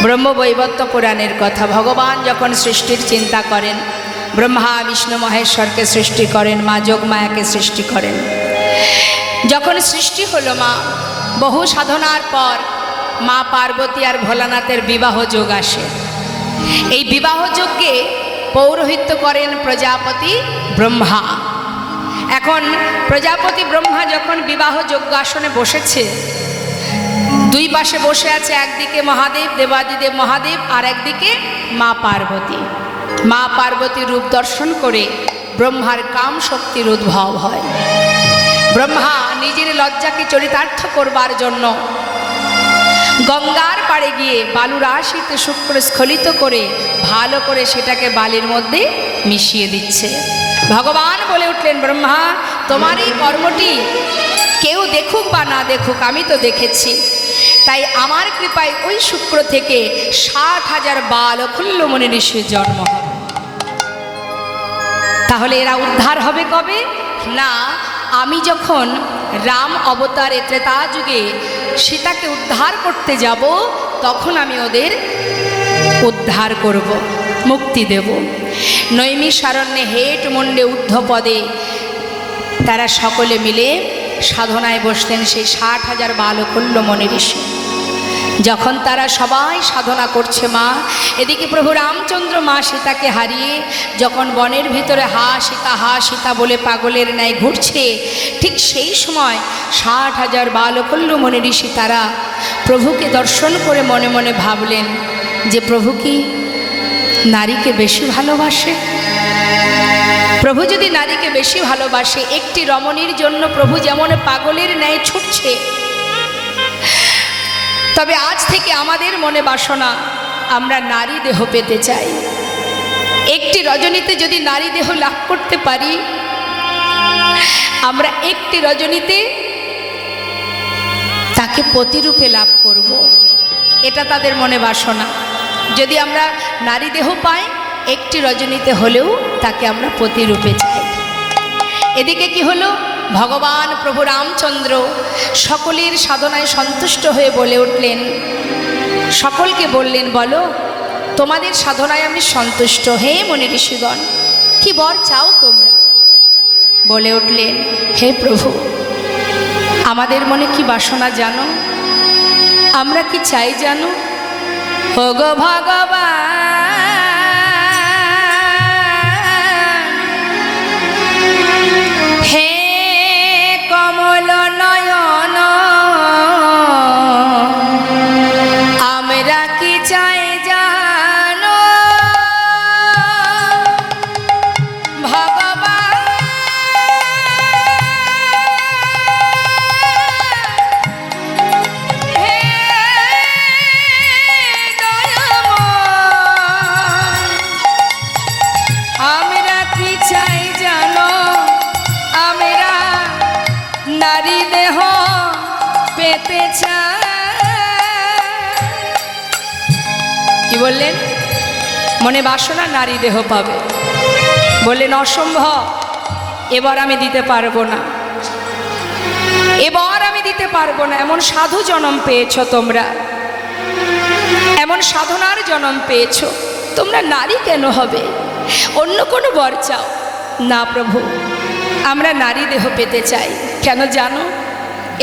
ব্রহ্মবৈবর্ত পুরাণের কথা। ভগবান যখন সৃষ্টির চিন্তা করেন, ব্রহ্মা বিষ্ণু মহেশ্বরকে সৃষ্টি করেন, মা যোগমায়াকে সৃষ্টি করেন। যখন সৃষ্টি হলো মা, বহু সাধনার পর মা পার্বতী আর ভোলানাথের বিবাহ যোগ আসে। এই বিবাহ যজ্ঞে পৌরোহিত্য করেন প্রজাপতি ব্রহ্মা। এখন প্রজাপতি ব্রহ্মা যখন বিবাহ যজ্ঞ আসনে বসেছে, দুই পাশে বসে আছে, একদিকে মহাদেব দেবাদিদেব মহাদেব, আর একদিকে মা পার্বতী। মা পার্বতীর রূপ দর্শন করে ব্রহ্মার কাম শক্তির উদ্ভব হয়। ব্রহ্মা নিজের লজ্জাকে চরিতার্থ করবার জন্য গঙ্গার পাড়ে গিয়ে বালুরাশিতে শুক্র স্খলিত করে ভালো করে সেটাকে বালির মধ্যে মিশিয়ে দিচ্ছে। ভগবান বলে উঠলেন, ব্রহ্মা, তোমার এই কর্মটি কেউ দেখুক বা না দেখুক, আমি তো দেখেছি। তাই আমার কৃপায় ওই শুক্র থেকে 60,000 বালকুল্য মুনি ঋষির জন্ম হবে। তাহলে এরা উদ্ধার হবে কবে? না, আমি যখন রাম অবতারে ত্রেতা যুগে সীতাকে উদ্ধার করতে যাব, তখন আমি ওদের উদ্ধার করব, মুক্তি দেব। নৈমিষারণ্যে হেট মুন্ডে ঊর্ধ্বপদে তারা সকলে মিলে সাধনায় বসলেন, সেই 60,000 বালকুল্য মুনি ঋষি। যখন তারা সবাই সাধনা করছে মা, এদিকে প্রভু রামচন্দ্র মা সীতাকে হারিয়ে যখন বনের ভিতরে হা সীতা বলে পাগলের ন্যায় ঘুরছে, ঠিক সেই সময় 60,000 বালকুল্য মুনি ঋষি তারা প্রভুকে দর্শন করে মনে মনে ভাবলেন যে প্রভু কি নারীকে বেশি ভালোবাসে? প্রভু যদি নারীকে বেশি ভালোবাসে, একটি রমণীর জন্য প্রভু যেমন পাগলের ন্যায় ছুটছে, তবে আজ থেকে আমাদের মনে বাসনা, আমরা নারী দেহ পেতে চাই। একটি রজনীতে যদি নারী দেহ লাভ করতে পারি, আমরা একটি রজনীতে তাকে পতিরূপে লাভ করব, এটা তাদের মনে বাসনা। যদি আমরা নারী দেহ পাই, একটি রজনীতে হলেও তাকে আমরা পতিরূপে চাই। এদিকে কি হলো? ভগবান প্রভু রামচন্দ্র সকলের সাধনায় সন্তুষ্ট হয়ে বলে উঠলেন, সকলকে বললেন, বলো তোমাদের সাধনায় আমি সন্তুষ্ট। হে মুনি ঋষিগণ, কি বর চাও তোমরা? বলে উঠলেন, হে প্রভু, আমাদের মনে কি বাসনা জানো? আমরা কি চাই জানো? হো গো ভগবান, হে কমল নয়ন, আমরা কি চাই জানো? ভগবান, হে দয়াময়, আমরা কি চাই জানো? আমরা নারী দেহ পেতে চাই। কি বললেন? মনে বাসনা নারী দেহ পাবে। বললেন, অসম্ভব, এবার আমি দিতে পারবো না, এবার আমি দিতে পারবো না। এমন সাধু জন্ম পেয়েছ তোমরা, এমন সাধনার জন্ম পেয়েছ, তোমরা নারী কেন হবে? অন্য কোনো বর চাও। না প্রভু, আমরা নারী দেহ পেতে চাই। কেন জানো?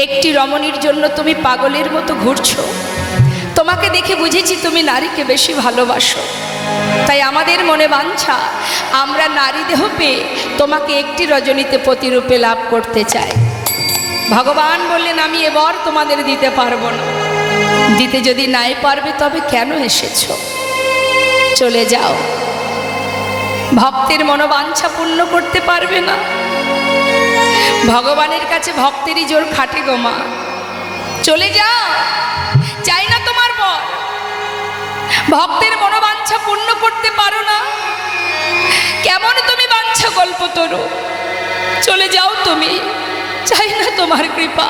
একটি রমণীর জন্য তুমি পাগলের মতো ঘুরছো। তোমাকে দেখে বুঝেছি তুমি নারীকে বেশি ভালোবাসো। তাই আমাদের মনে বাঞ্ছা, আমরা নারী দেহ পেয়ে তোমাকে একটি রজনীতে পতিরূপে লাভ করতে চাই। ভগবান বললেন, আমি এবার তোমাদের দিতে পারবো না। দিতে যদি নাই পারবে, তবে কেন এসেছ? চলে যাও। ভক্তের মনোবাঞ্ছা পূর্ণ করতে পারবে না। ভগবানের কাছে ভক্তেরই জোর খাটে গো মা। চলে যাও, চাই না তোমার বর। ভক্তের মনোবাঞ্ছা পূর্ণ করতে পারো না, কেমন তুমি বাঞ্ছা কল্পতরু? চলে যাও তুমি, চাই না তোমার কৃপা।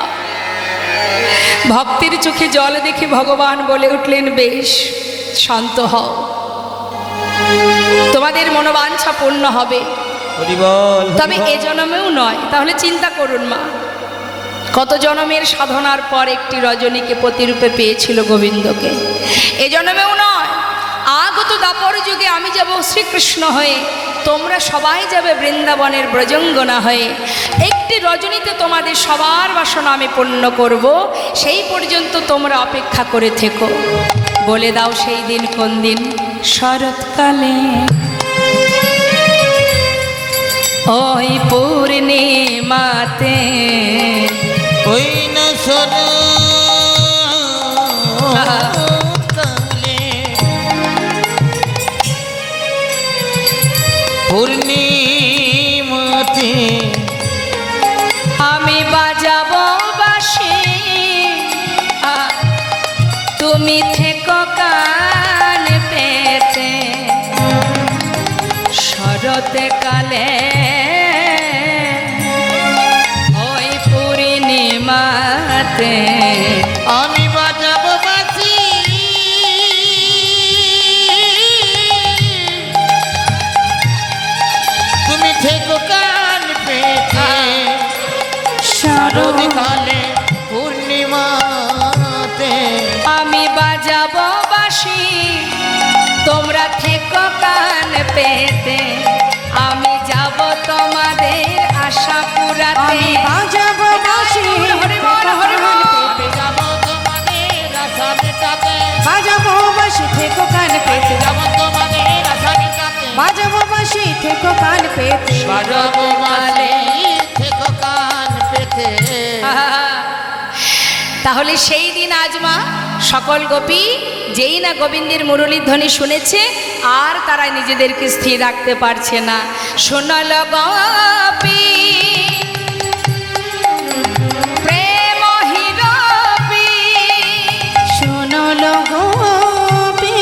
ভক্তের চোখে জল দেখে ভগবান বলে উঠলেন, বেশ, শান্ত হও, তোমাদের মনোবাঞ্ছা পূর্ণ হবে, তবে এ জন্মেও নয়। তাহলে চিন্তা করুন মা, কত জনমের সাধনার পর একটি রজনীকে প্রতিরূপে পেয়েছিল গোবিন্দকে। এ জন্মেও নয়, আগত দাপর যুগে আমি যাব শ্রীকৃষ্ণ হয়ে, তোমরা সবাই যাবে বৃন্দাবনের ব্রজঙ্গনা হয়ে। একটি রজনীতে তোমাদের সবার বাসনা আমি পূর্ণ করব, সেই পর্যন্ত তোমরা অপেক্ষা করে থেকো। বলে দাও সেই দিন কোন দিন? শরৎকালে ওই পূর্ণিমাতে, ওই না শরৎকালে পূর্ণিমাতে আমি বাজাবো বাঁশি, তুমি থেকো কান পেতে। শরৎকালে ওই পূর্ণিমাতে আমি বাজাবো বাঁশি, তুমি থেকো কান পেতে। শরৎকালে পূর্ণিমাতে আমি বাজাবো বাঁশি, তোমরা থেকো কান পেতে। আমি যাব তোমাদের আশা পুরাতে। বাজাবো বাঁশি, হরি বল, হরি বল। আমি যাবো তোমাদের আশা মেটাতে। বাজাবো বাঁশি থেকো কান পেতে। যাবো তোমাদের আশা মেটাতে। বাজাবো বাঁশি থেকো কান পেতে। বাজাবো বাঁশি থেকো কান পেতে। তাহলে সেই দিন আজ মা সকল গোপী যেই না গোবিন্দের মুরলীর ধ্বনি শুনেছে, আর তারা নিজেদেরকে স্থির রাখতে পারছে না। শোনাল গোপী প্রেম হিরবি, শোনলো গোপী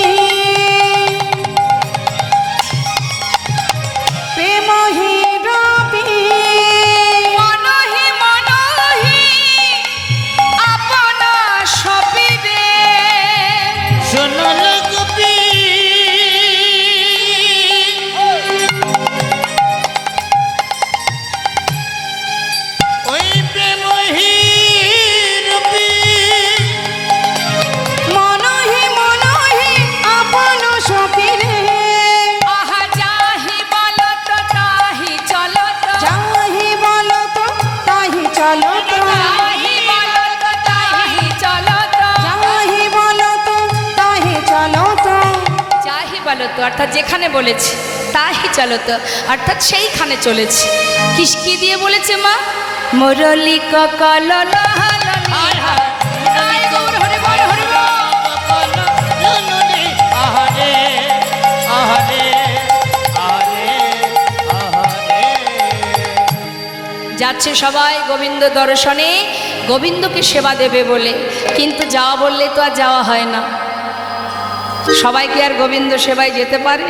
প্রেম হিরবি, মনহি মনহি আপন সপিবে। শোনল গোপী ওই প্রেম হিরবি, মনহি মনহি আপন সপিরে। আহা যাহি বলত তাহি চলত, যাহি বলো তো তাহি চলো তো। যাহি বলত তাহি চলত। যাহি বলো তো তাহি চলো তো। যাহি বলত অর্থাৎ যেখানে বলেছে, তাহি চলত অর্থাৎ সেইখানে চলেছে। কি দিয়ে বলেছে মা? মুরলি ককল আহারে আহারে আহারে আহারে। যাচ্ছে সবাই গোবিন্দ দর্শনে, গোবিন্দকে সেবা দেবে বলে, কিন্তু যাওয়া বললে তো আর যাওয়া হয় না। সবাই কি আর গোবিন্দ সেবায় যেতে পারে?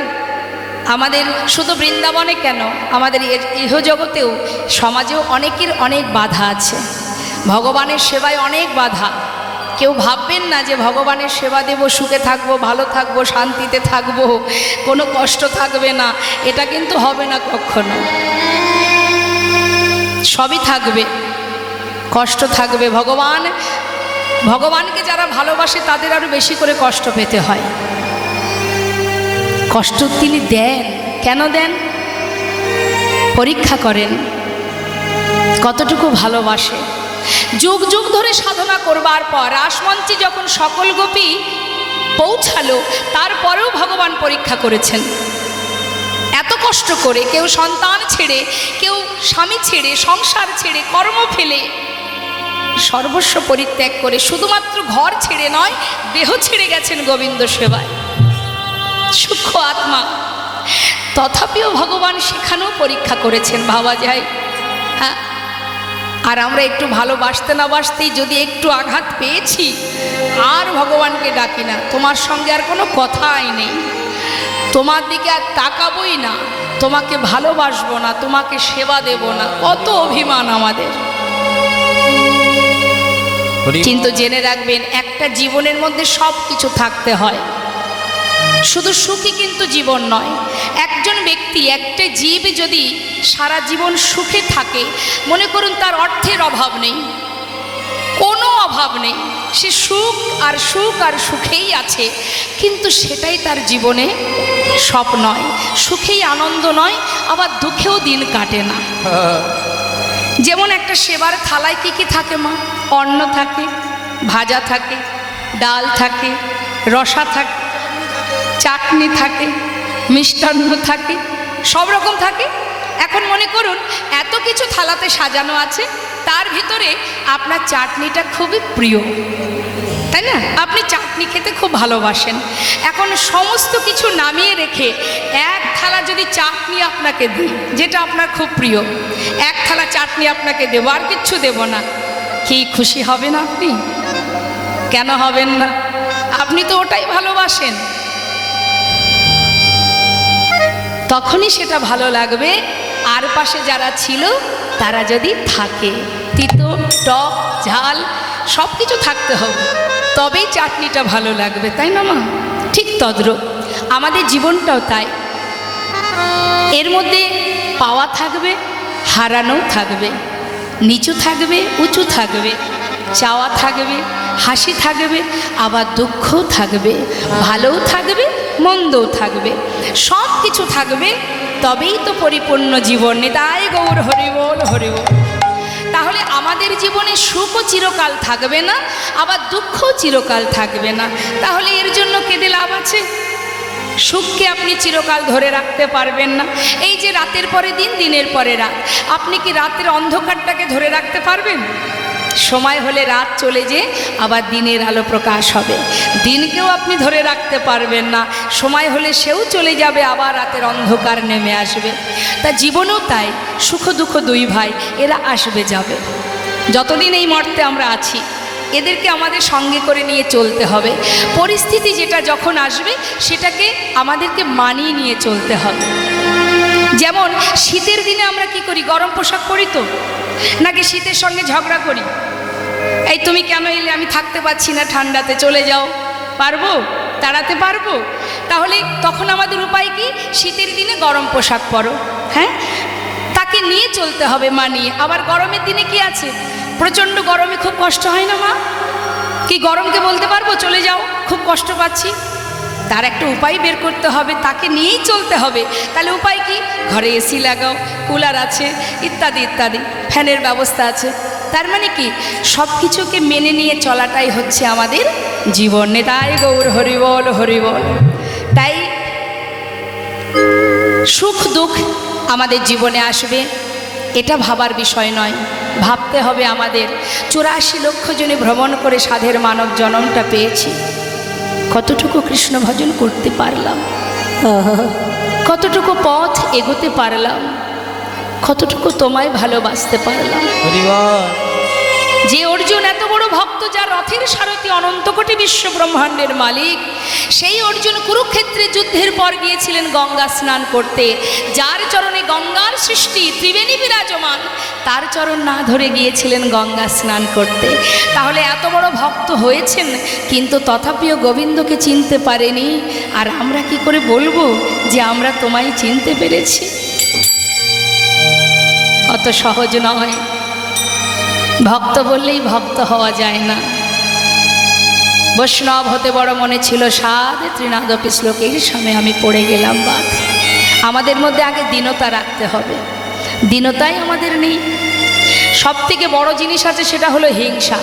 আমাদের শুধু বৃন্দাবনে কেন, আমাদের ইহজগতেও সমাজেও অনেকের অনেক বাধা আছে। ভগবানের সেবায় অনেক বাধা। কেউ ভাববেন না যে ভগবানের সেবা দেব, সুখে থাকবো, ভালো থাকবো, শান্তিতে থাকবো, কোনো কষ্ট থাকবে না। এটা কিন্তু হবে না কখনো। সবই থাকবে, কষ্ট থাকবে। ভগবানকে যারা ভালোবাসে তাদের আরও বেশি করে কষ্ট পেতে হয়। কষ্ট তিনি দেন, কেন দেন? পরীক্ষা করেন কতটুকু ভালোবাসে। যুগ যুগ ধরে সাধনা করবার পর রাসমঞ্চে যখন সকল গোপী পৌঁছালো, তারপরেও ভগবান পরীক্ষা করেছেন। এত কষ্ট করে, কেউ সন্তান ছেড়ে, কেউ স্বামী ছেড়ে, সংসার ছেড়ে, কর্ম ফেলে, সর্বস্ব পরিত্যাগ করে, শুধুমাত্র ঘর ছেড়ে নয়, দেহ ছেড়ে গেছেন গোবিন্দ সেবায়। সূক্ষ্ম আত্মা, তথাপিও ভগবান সেখানেও পরীক্ষা করেছেন। ভাবা যায়, হ্যাঁ। আর আমরা একটু ভালোবাসতে না বাসতেই যদি একটু আঘাত পেয়েছি, আর ভগবানকে ডাকি না, তোমার সঙ্গে আর কোনো কথাই নেই, তোমার দিকে আর তাকাবই না, তোমাকে ভালোবাসবো না, তোমাকে সেবা দেব না। কত অভিমান আমাদের। কিন্তু জেনে রাখবেন, একটা জীবনের মধ্যে সব কিছু থাকতে হয়, শুধু সুখী কিন্তু জীবন নয়। একজন ব্যক্তি, একটা জীব যদি সারা জীবন সুখে থাকে, মনে করুন তার অর্থের অভাব নেই, কোনো অভাব নেই, সে সুখ আর সুখ আর সুখেই আছে, কিন্তু সেটাই তার জীবনে সব নয়, সুখেই আনন্দ নয়, আবার দুঃখেও দিন কাটে না। যেমন একটা সেবার থালায় কি কি থাকে মা? অন্ন থাকে, ভাজা থাকে, ডাল থাকে, রসা থাকে, চাটনি থাকে, মিষ্টান্ন থাকে, সব রকম থাকে। এখন মনে করুন এত কিছু থালাতে সাজানো আছে, তার ভিতরে আপনার চাটনিটা খুবই প্রিয়, তাই না? আপনি চাটনি খেতে খুব ভালোবাসেন। এখন সমস্ত কিছু নামিয়ে রেখে এক থালা যদি চাটনি আপনাকে দিই, যেটা আপনার খুব প্রিয়, এক থালা চাটনি আপনাকে দেবো, আর কিচ্ছু দেব না, কি খুশি হবেন আপনি? কেন হবেন না? আপনি তো ওটাই ভালোবাসেন। তখনই সেটা ভালো লাগবে আর পাশে যারা ছিল তারা যদি থাকে। তিতো, টক, ঝাল সব কিছু থাকতে হবে, তবেই চাটনিটা ভালো লাগবে, তাই না মা? ঠিক তদ্রূপ আমাদের জীবনটাও তাই। এর মধ্যে পাওয়া থাকবে, হারানো থাকবে, নিচু থাকবে, উঁচু থাকবে, চাওয়া থাকবে, হাসি থাকবে, আবার দুঃখও থাকবে, ভালোও থাকবে, মন্দও থাকবে, সব কিছু থাকবে, তবেই তো পরিপূর্ণ জীবন। নিতাই গৌর হরিবোল হরিবোল। তাহলে আমাদের জীবনে সুখও চিরকাল থাকবে না, আবার দুঃখও চিরকাল থাকবে না, তাহলে এর জন্য কেঁদে লাভ আছে? সুখকে আপনি চিরকাল ধরে রাখতে পারবেন না। এই যে রাতের পরে দিন, দিনের পরে রাত, আপনি কি রাতের অন্ধকারটাকে ধরে রাখতে পারবেন? সময় হলে রাত চলে যেয়ে আবার দিনের আলো প্রকাশ হবে, দিনকেও আপনি ধরে রাখতে পারবেন না, সময় হলে সেও চলে যাবে, আবার রাতের অন্ধকার নেমে আসবে। তা জীবনেও তাই, সুখ দুঃখ দুই ভাই, এরা আসবে যাবে। যতদিন এই মর্তে আমরা আছি, এদেরকে আমাদের সঙ্গে করে নিয়ে চলতে হবে। পরিস্থিতি যেটা যখন আসবে সেটাকে আমাদেরকে মানিয়ে নিয়ে চলতে হবে। যেমন শীতের দিনে আমরা কি করি? গরম পোশাক পরি তো, নাকি শীতের সঙ্গে ঝগড়া করি? এই তুমি কেন এলে, আমি থাকতে পারছি না ঠান্ডাতে, চলে যাও। পারবো? তাড়াতে পারবো? তাহলে তখন আমাদের উপায় কি? শীতের দিনে গরম পোশাক পরো, হ্যাঁ, তাকে নিয়ে চলতে হবে, মানিয়ে। আবার গরমের দিনে কি আছে? প্রচণ্ড গরমে খুব কষ্ট হয় না মা? কি গরমকে বলতে পারবো চলে যাও, খুব কষ্ট পাচ্ছি? তার একটা উপায় বের করতে হবে, তাকে নিয়েই চলতে হবে। তাহলে উপায় কি? ঘরে এসি লাগাও, কুলার আছে, ইত্যাদি ইত্যাদি, ফ্যানের ব্যবস্থা আছে। তার মানে কি? সব কিছুকে মেনে নিয়ে চলাটাই হচ্ছে আমাদের জীবন। নেতাই গৌর হরিবল হরিবল। তাই সুখ দুঃখ আমাদের জীবনে আসবে, এটা ভাবার বিষয় নয়। ভাবতে হবে আমাদের 84 লক্ষ জনে ভ্রমণ করে সাধের মানব জন্মটা পেয়েছি, কতটুকু কৃষ্ণ ভজন করতে পারলাম, কতটুকু পথ এগোতে পারলাম, কতটুকু তোমায় ভালোবাসতে পারলাম। যে অর্জুন এত বড় ভক্ত, যার রথের সারথি অনন্ত কোটি বিশ্ব ব্রহ্মাণ্ডের মালিক, সেই অর্জুন কুরুক্ষেত্রে যুদ্ধের পর গিয়েছিলেন গঙ্গা স্নান করতে। যার চরণে গঙ্গার সৃষ্টি ত্রিবেণী বিরাজমান, তার চরণ না ধরে গিয়েছিলেন গঙ্গা স্নান করতে। তাহলে এত বড় ভক্ত হয়েছেন, কিন্তু তথাপিও গোবিন্দকে চিনতে পারেনি। আর আমরা কি করে বলবো যে আমরা তোমায় চিনতে পেরেছি? অত সহজ নয়। ভক্ত বললেই ভক্ত হওয়া যায় না। বৈষ্ণব হতে বড় মনে ছিল সাধ ত্রিনাদপি শ্লোকের সময় আমি পড়ে গেলাম বাদ। আমাদের মধ্যে আগে দীনতা রাখতে হবে, দীনতাই আমাদের নেই। সব থেকে বড় জিনিস আছে, সেটা হলো হিংসা।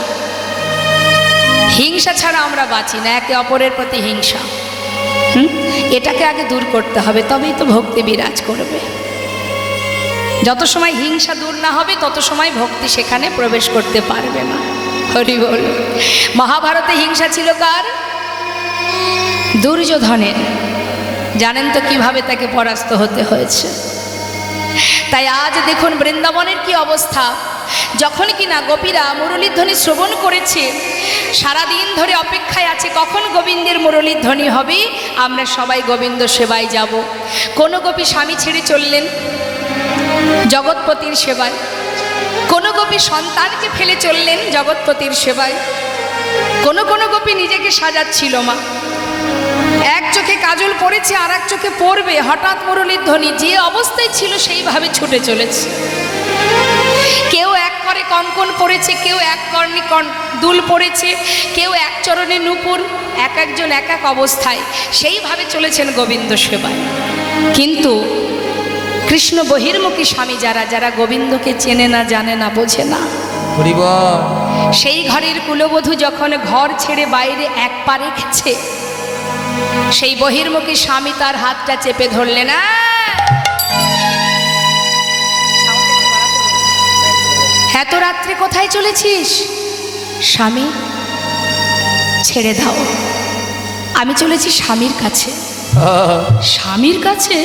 হিংসা ছাড়া আমরা বাঁচি না, একে অপরের প্রতি হিংসা। এটাকে আগে দূর করতে হবে, তবেই তো ভক্তি বিরাজ করবে। যত সময় হিংসা দূর না হবে, তত সময় ভক্তি সেখানে প্রবেশ করতে পারবে না। হরি বল। মহাভারতে হিংসা ছিল কার? দুর্যোধনের। জানেন তো কিভাবে তাকে পরাস্ত হতে হয়েছে। তাই আজ দেখুন বৃন্দাবনের কি অবস্থা। যখন কিনা গোপীরা মুরলীর ধ্বনি শ্রবণ করেছে, সারাদিন ধরে অপেক্ষায় আছে কখন গোবিন্দের মুরলীর ধ্বনি হবে, আমরা সবাই গোবিন্দ সেবায় যাব। কোন গোপী স্বামী ছেড়ে চললেন জগৎপতির সেবায়, কোন গোপী সন্তানকে ফেলে চললেন জগৎপতির সেবায়, কোন কোন গোপী নিজেকে সাজাচ্ছিল মা। এক চোখে কাজল পড়েছে, আর এক চোখে পড়বে, হঠাৎ মুরলীর ধ্বনি, যে অবস্থায় ছিল সেইভাবে ছুটে চলেছে। কেউ এক করে কঙ্কন পরেছে, কেউ এক কর্ণে দুল পরেছে, কেউ এক চরণে নূপুর, এক একজন এক এক অবস্থায় সেইভাবে চলেছেন গোবিন্দ সেবায়। কিন্তু কৃষ্ণ বহির্মুখী স্বামী যারা যারা গোবিন্দকে চেনে না, জানে না, বোঝে না, সেই ঘরের কুলবধূ যখন ঘর ছেড়ে বাইরে এক পা রেখেছে, সেই বহির্মুখী স্বামী তার হাতটা চেপে ধরলে না, এত রাত্রে কোথায় চলেছিস? স্বামী ছেড়ে দাও, আমি চলেছি স্বামীর কাছে। স্বামীর কাছে?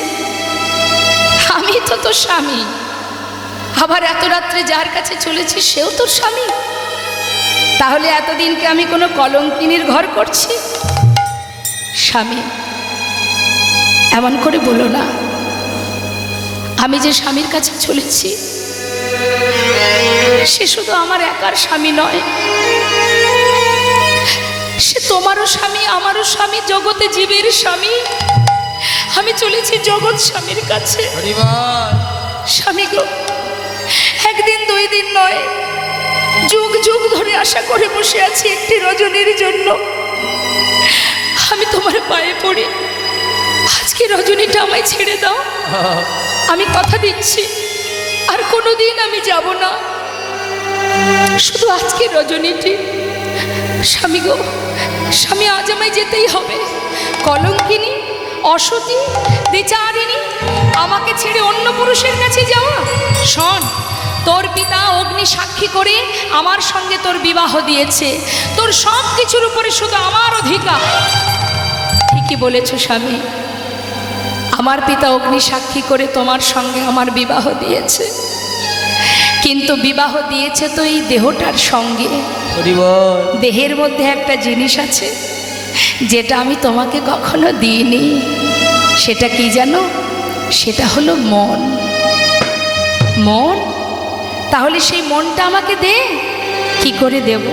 আমি তো তোর স্বামী, আবার এত রাত্রে যার কাছে চলেছি সেও তোর স্বামী? তাহলে এতদিনকে আমি কোনো কলঙ্কিনীর ঘর করছি? স্বামী এমন করে বলো না, আমি যে স্বামীর কাছে চলেছি সে শুধু আমার একার স্বামী নয়, সে তোমারও স্বামী, আমারও স্বামী, জগতে জীবের স্বামী। আমি চলেছি জগৎ স্বামীর কাছে। স্বামী গো, একদিন দুই দিন নয়, যুগ যুগ ধরে আশা করে বসে আছি একটি রজনীর জন্য। আমি তোমার পায়ে পড়ি, আজকে রজনীটা আমায় ছেড়ে দাও। আমি কথা দিচ্ছি আর কোনোদিন আমি যাব না, শুধু আজকে রজনীটি। স্বামী গো, স্বামী আজ আমায় যেতেই হবে। কলঙ্কিনী, অসতী, দ্বিচারিণী, আমাকে ছেড়ে অন্য পুরুষের কাছে যাওয়া? শোন, তোর পিতা অগ্নি সাক্ষী করে আমার সঙ্গে তোর বিবাহ দিয়েছে, তোর সব কিছুর উপরে শুধু আমার অধিকার। ঠিকই বলেছ স্বামী, আমার পিতা অগ্নি সাক্ষী করে তোমার সঙ্গে আমার বিবাহ দিয়েছে, কিন্তু বিবাহ দিয়েছে তো এই দেহটার সঙ্গে। দেহের মধ্যে একটা জিনিস আছে যেটা আমি তোমাকে কখনো দিইনি। সেটা কি জানো? সেটা হলো মন। মন? তাহলে সেই মনটা আমাকে দে। কি করে দেব?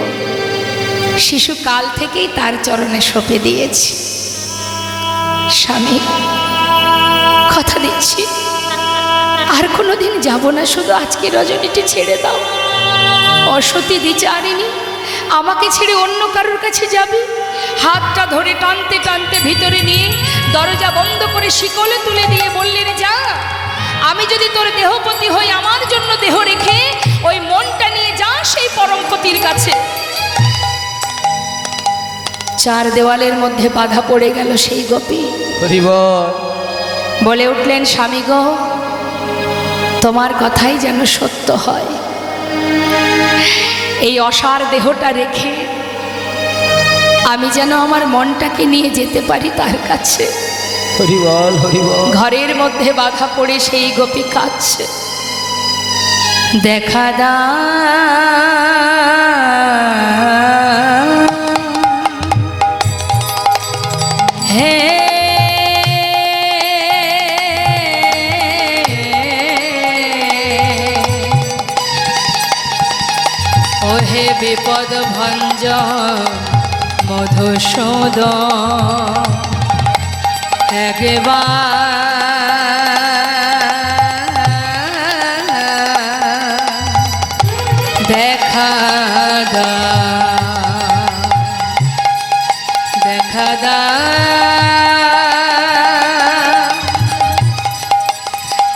শিশুকাল থেকেই তার চরণে সঁপে দিয়েছি। স্বামী কথা দিচ্ছি আর কোনোদিন যাব না, শুধু আজকে রজনীটি ছেড়ে দাও। অসতী, দ্বিচারিণী, আমাকে ছেড়ে অন্য কারোর কাছে যাবি? হাতটা ধরে টানতে টানতে ভিতরে নিয়ে দরজা বন্ধ করে শিকলে তুলে দিয়ে বললেন, যা, আমি যদি তোর দেহপতি হই, আমার জন্য দেহ রেখে ওই মনটা নিয়ে যা সেই পরমপতির কাছে। চার দেওয়ালের মধ্যে বাধা পড়ে গেল সেই গোপী। বলে উঠলেন, স্বামী গো, তোমার কথাই যেন সত্য হয়। এই অসার দেহটা রেখে আমি যেন আমার মনটাকে নিয়ে যেতে পারি তার কাছে। ঘরের মধ্যে বাধা পড়ে সেই গোপী কাঁদছে। দেখা দা হে ওহে বিপদ ভঞ্জন মধুসূদন, একবার দেখা দা, দেখা দা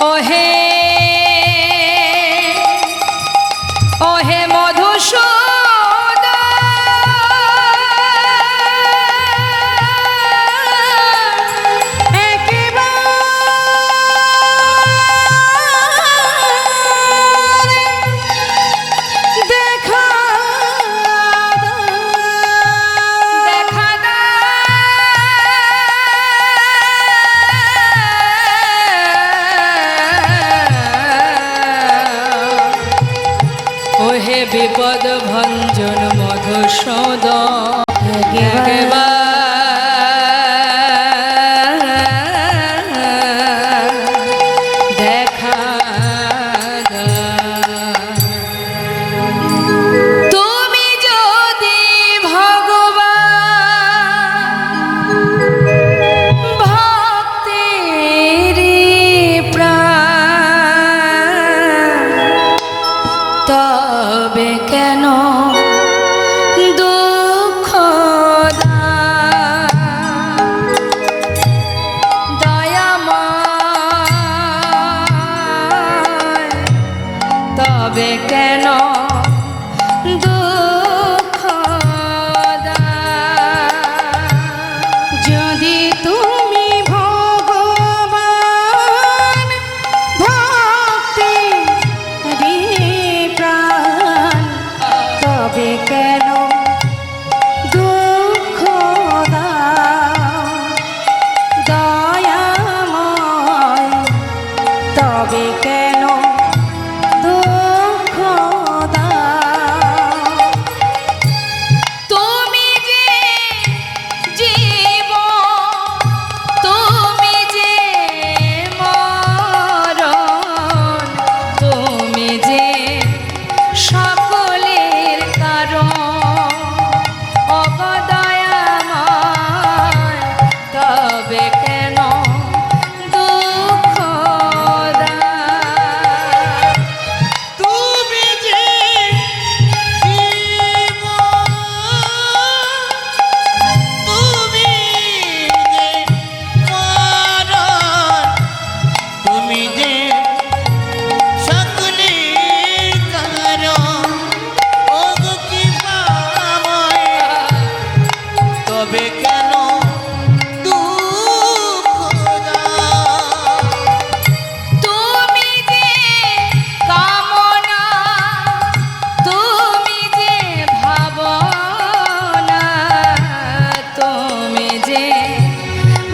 ওহে, ওহে মধুসূদন, বিপদ ভঞ্জন মধুসূদন, দেখা দা। তুমি যদি ভগবান ভক্তের প্রাণ, তবে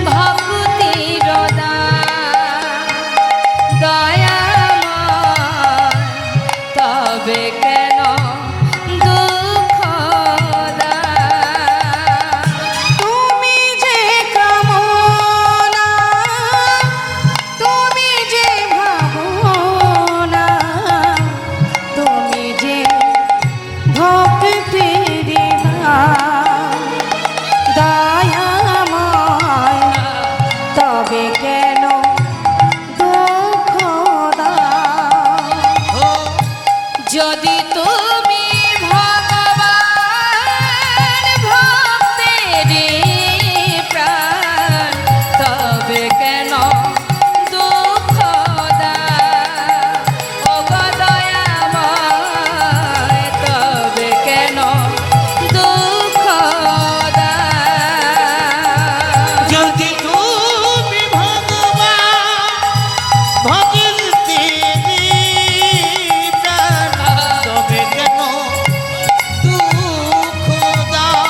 ভক্তির দান দয়াময় তবে কেন দুঃখ দান তুমি যে কামনা তুমি যে ভাবনা তুমি যে ভক্তির দান দয়াময় তবে কেন দুঃখ দাও যদি তুমি ভগবান ভক্তের প্রাণ তবে কেন দুঃখ দাও ও গো দয়াময় তবে কেন দুঃখ দাও যদি তুমি ভগবান ভক্তি প্রাণ তবে কেন দুঃখ দাও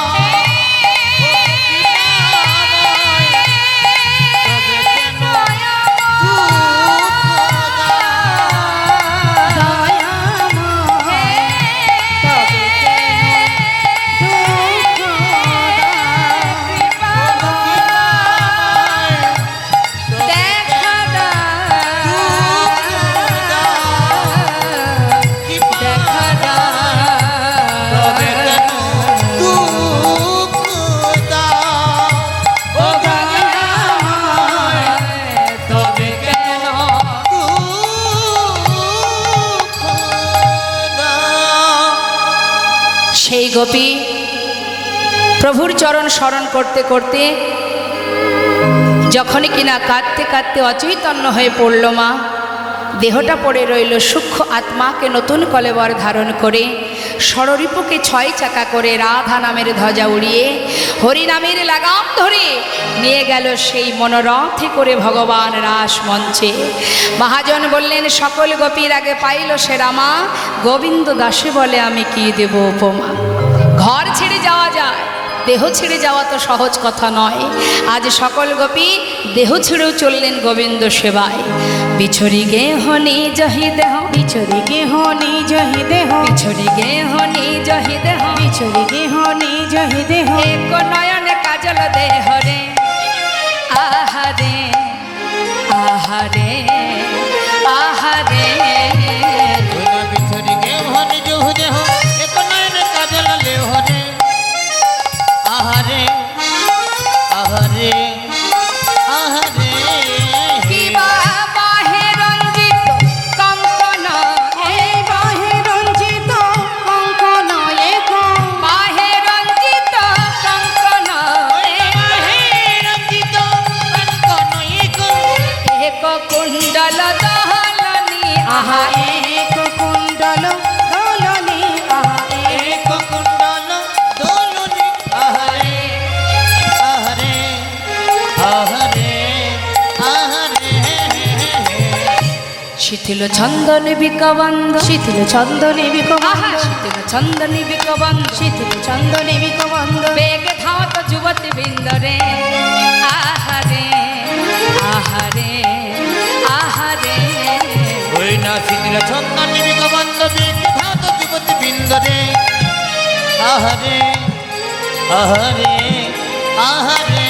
তবে কেন দুঃখ দাও সেই গোপী প্রভুর চরণ স্মরণ করতে করতে যখনই কিনা কাঁদতে কাঁদতে অচৈতন্য হয়ে পড়ল মা, দেহটা পড়ে রইল সূক্ষ্ম আত্মাকে নতুন কলেবর ধারণ করে ষড়রিপুকে 6 চাকা করে রাধা নামের ধ্বজা উড়িয়ে হরি নামের লাগাম ধরে নিয়ে গেল সেই মনোরথে করে ভগবান রাস মঞ্চে। মহাজন বললেন, সকল গোপীর আগে পাইল সে রামা, গোবিন্দ দাসে বলে আমি কি দেব উপমা। ঘর ছেড়ে যাওয়া যায়, দেহ ছেড়ে যাওয়া তো সহজ কথা নয়। আজ সকল গোপী দেহ ছেড়েও চললেন গোবিন্দ সেবায়। বিছড়ি গে হনি জহি দেহ, বিছড়ি গেহ নিজ হি দেহ বিছড়ি গে হনি জহি দেহ, বিছড়ি গেহ নিজ হি দেহ এক নয়নে কাজল দেহ রে আহারে আহারে আহারে বিছড়ি গে হনি জহ দেহ এক নয়নে কাজল লেহ রে আহারে আহারে আহারে কিবা বাহে রঞ্জিত কঙ্কন এই বাহে রঞ্জিত কঙ্কন এক বাহে রঞ্জিত কঙ্কন রঞ্জিত কঙ্কন এক কুণ্ডল দহলনি আহা এক কুণ্ডল দোলনি আহা এক কুণ্ডল দোলনি আহারে আহারে আহারে আহারে শিথিল চন্দন বিকবন্ধ শিথিল চন্দনে আহা বিকবন্ধ শিথিল চন্দন বিকবন্ধ শিথিল চন্দনে বিকবন্ধ বেগে ধাওত যুবতী বৃন্দরে আহারে আহারে আহারে ওই না শিথিল চন্দন নিবিক বন্ধ বিখ্যাত যুবতী বৃন্দরে আহারে আহারে আহারে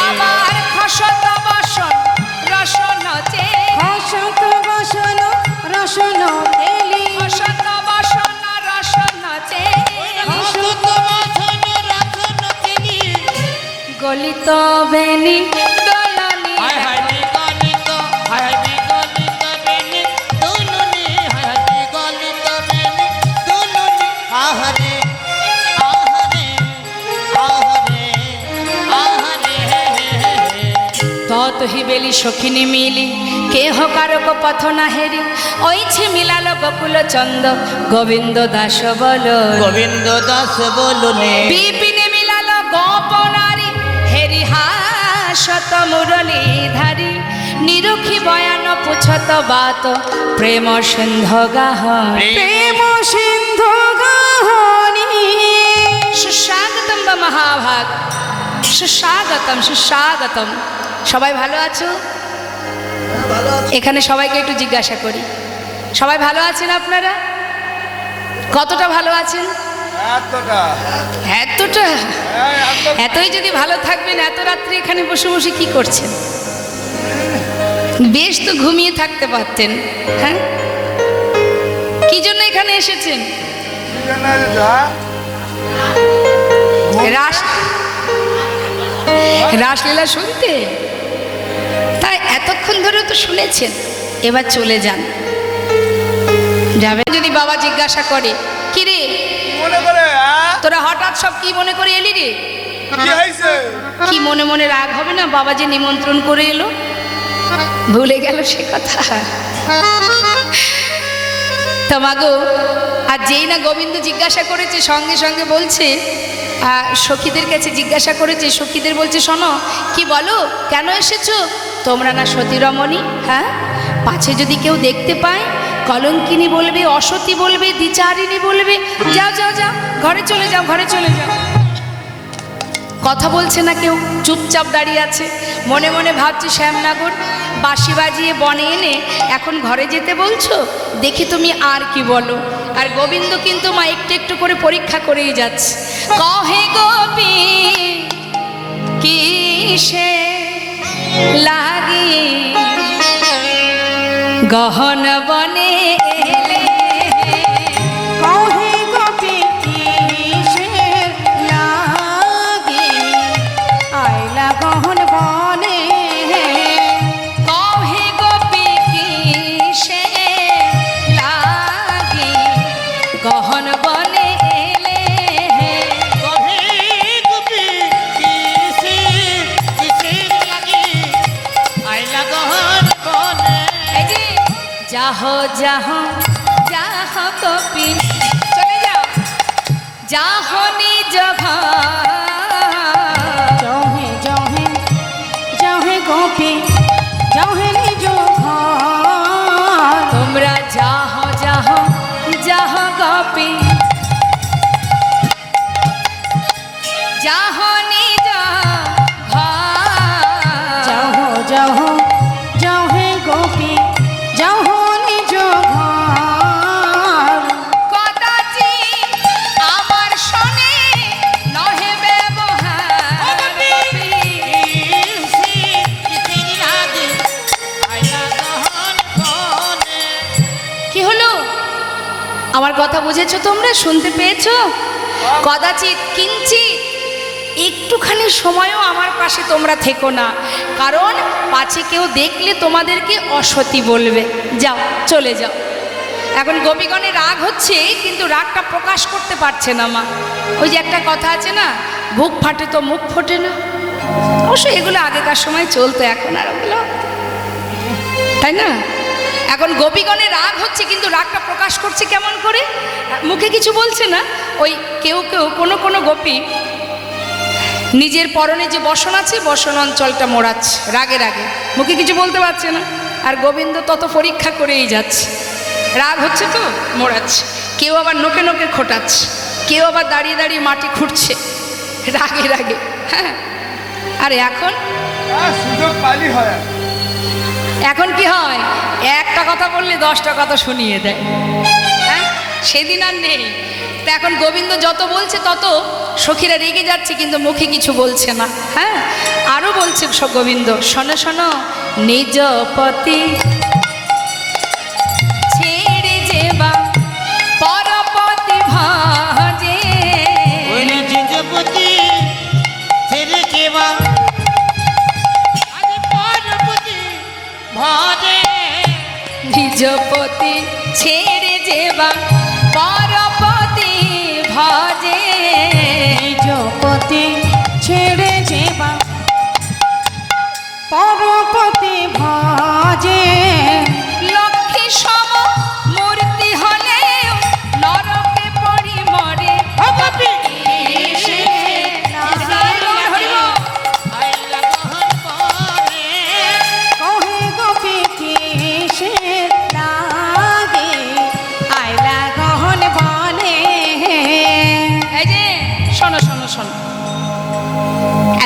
আবার খসত বসন রসন চে হসত বসন রসন এলি খসত বসন রসন চে হসত বাসন রাসন চিনি গলিত বেনি দলনি হায় হায় বিগলিত হায় হায় বিগলিত বেনি দুলুনি হায় হায় বিগলিত বেনি দুলুনি আহারে আহারে আহারে আহারে তত হি বেলি সখিনী মিলি কেহ কারক পথ না হেরি ওইছে মিলাল গোকুল চন্দ গোবিন্দ দাস বল গোবিন্দ দাস বলুনে বিপিনে মিলাল গোপনারী হেরি হাসত মুরলী ধারী নিরুখী বয়ান পুছত বাত প্রেম সিন্ধ গাহ প্রেম সিন্ধু গাহনি সুস্বাগতম বা মহাভাগ সুস্বাগতম সুস্বাগতম। সবাই ভালো আছো? এখানে সবাইকে একটু জিজ্ঞাসা করি, সবাই ভালো আছেন আপনারা? কতটা ভালো আছেন? এতটা? এতই যদি ভালো থাকবেন, এত রাত্রে এখানে বসে বসে কি করছেন? বেশ তো ঘুমিয়ে থাকতে পারতেন। হ্যাঁ, কি জন্য এখানে এসেছেন? রাসলীলা শুনতে? তাই এতক্ষণ ধরে তো শুনেছেন, এবার চলে যান। যাবেন যদি বাবা জিজ্ঞাসা করে, কি রে তোরা হঠাৎ সব কি মনে করে এলি রে? কি মনে মনে রাগ হবে না? বাবা যে নিমন্ত্রণ করে এলো, ভুলে গেল সে কথা? তোমাগো আর যেই না গোবিন্দ জিজ্ঞাসা করেছে, সঙ্গে সঙ্গে বলছে, সখীদের কাছে জিজ্ঞাসা করেছে, সখীদের বলছে, শোনো কি বলো, কেন এসেছো? তোমরা না সতী রমণী? হ্যাঁ, পাছে যদি কেউ দেখতে পায়, কলঙ্কিনী বলবে, অসতী বলবে, দ্বিচারিণী বলবে। যাও যাও যাও, ঘরে চলে যাও, ঘরে চলে যাও। কথা বলছে না কেউ, চুপচাপ দাঁড়িয়ে আছে। মনে মনে ভাবছে, শ্যামনগর বাঁশি বাজিয়ে বনে এনে এখন ঘরে যেতে বলছো, দেখি তুমি আর কি বলো। আর গোবিন্দ কিন্তু মা একটু একটু করে পরীক্ষা করেই যাচ্ছে। কহে গোপী কিসে লাগি গহন বনে এলে, কহে গোপী কিসের লাগি আইলা গহন বনে। কহে গোপী কিসে লাগি গহন বনে এলে, যাহ যাহ যাহ গোপী, চলে যাও, যাহ নিজ ঘর। জহে জহে জহে গোপী জহে নিজ ঘর। তোমরা যাহ যাহ যাহ গোপী, যাহ নিজ ঘর। জহ জহ জহে গোপী জহ নিজ ঘর। কদাচি আমার শোনে নহে ব্যবহার গোপী। কি হলো? আমার কথা বুঝেছো তোমরা? শুনতে পেয়েছো? কদাচিৎ কিঞ্চিৎ একটুখানি সময়ও আমার পাশে তোমরা থেকো না, কারণ পাছে কেউ দেখলে তোমাদেরকে অসতী বলবে। যাও, চলে যাও। এখন গোপীগণের রাগ হচ্ছে, কিন্তু রাগটা প্রকাশ করতে পারছে না মা। ওই যে একটা কথা আছে না, বুক ফাটে তো মুখ ফোটে না। অবশ্য এগুলো আগেকার সময় চলতো, এখন আর ওগুলো, তাই না? এখন গোপীগণের রাগ হচ্ছে, কিন্তু রাগটা প্রকাশ করছে কেমন করে? মুখে কিছু বলছে না। ওই কেউ কেউ কোনো কোনো গোপী নিজের পরনে যে বসন আছে, বসন অঞ্চলটা মোড়াচ্ছে রাগে রাগে, মুখে কিছু বলতে পারছে না। আর গোবিন্দ তত পরীক্ষা করেই যাচ্ছে, রাগ হচ্ছে তো মোড়াচ্ছে। কেউ আবার নোকে নোকে খোটাচ্ছে, কেউ আবার দাঁড়িয়ে দাঁড়িয়ে মাটি খুঁড়ছে রাগে রাগে। হ্যাঁ, আর এখন সুযোগ পালি হয়। এখন কি হয়, একটা কথা বললে 10টা কথা শুনিয়ে দেয়। হ্যাঁ, সেদিন আর নেই। তা এখন গোবিন্দ যত বলছে তত সখীরা রেগে যাচ্ছে, কিন্তু মুখে কিছু বলছে না। হ্যাঁ, আরও বলছে সব গোবিন্দ, শোনো শোনো, নিজ পতি ছেড়ে যেবা পরপতি ভাজে। নিজ পতি ছেড়ে যেবা পরপতি ভজে। নিজ পতি ছেড়ে যেবা পরপতি ভজে। লক্ষ্মী সম মূর্তি হলে নরকে পড়ি মরে। কহে গোপী কিসের লাগে আইলা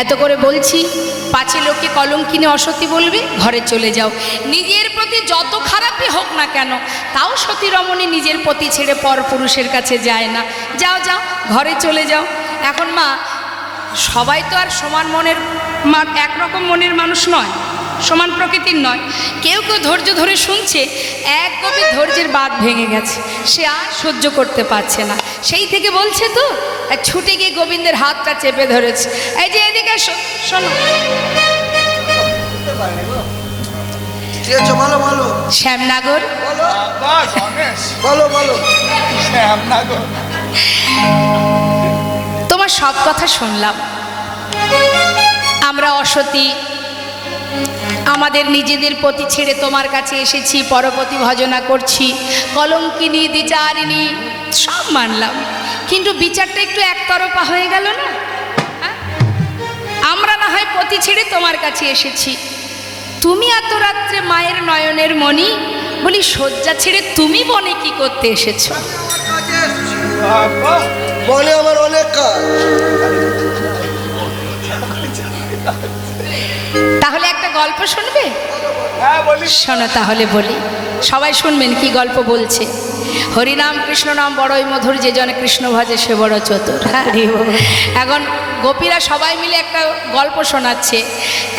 তো করে বলছি, পাছে লোককে কলঙ্কিনী অসতী বলবে, ঘরে চলে যাও। নিজের প্রতি যত খারাপই হোক না কেন, তাও সতী রমণী নিজের পতি ছেড়ে পর পুরুষের কাছে যায় না। যাও যাও, ঘরে চলে যাও। এখন মা, সবাই তো আর সমান মনের একরকম মনের মানুষ নয়, সমান প্রকৃতির নয়। কেউ কেউ ধৈর্য ধরে শুনছে, এক গভীর ধৈর্যের বাঁধ ভেঙে গেছে, সে আর সহ্য করতে পারছে না। সেই থেকে বলছে তো, ছুটে গিয়ে গোবিন্দের হাতটা চেপে ধরেছে। এই যে এদিকে শোনো, বলো বলো শ্যামনগর, বাবা গণেশ, বলো বলো। শ্যামনগর। তোমার সব কথা শুনলাম। আমরা অসতী, আমাদের নিজেদের পতি ছেড়ে তোমার কাছে এসেছি, পরপতি ভজনা করছি, কলঙ্কিনী দ্বিচারিণী সব মানলাম, কিন্তু বিচারটা একটু একতরফা হয়ে গেল না? হ্যাঁ? আমরা না হয় পতি ছেড়ে তোমার কাছে এসেছি, তুমি এত রাত্রে মায়ের নয়নের মণি, বলি শয্যা ছেড়ে তুমি বনে কি করতে এসেছো? বাবা বলে আমার অনেক কাজ। তাহলে একটা গল্প শুনবে? হ্যাঁ বলি। শোনো তাহলে বলি, সবাই শুনবেন কি গল্প বলছে। হরিনাম কৃষ্ণ নাম বড়ই মধুর, যে জন কৃষ্ণ ভজে সে বড় চতুর। এখন গোপীরা সবাই মিলে একটা গল্প শোনাচ্ছে।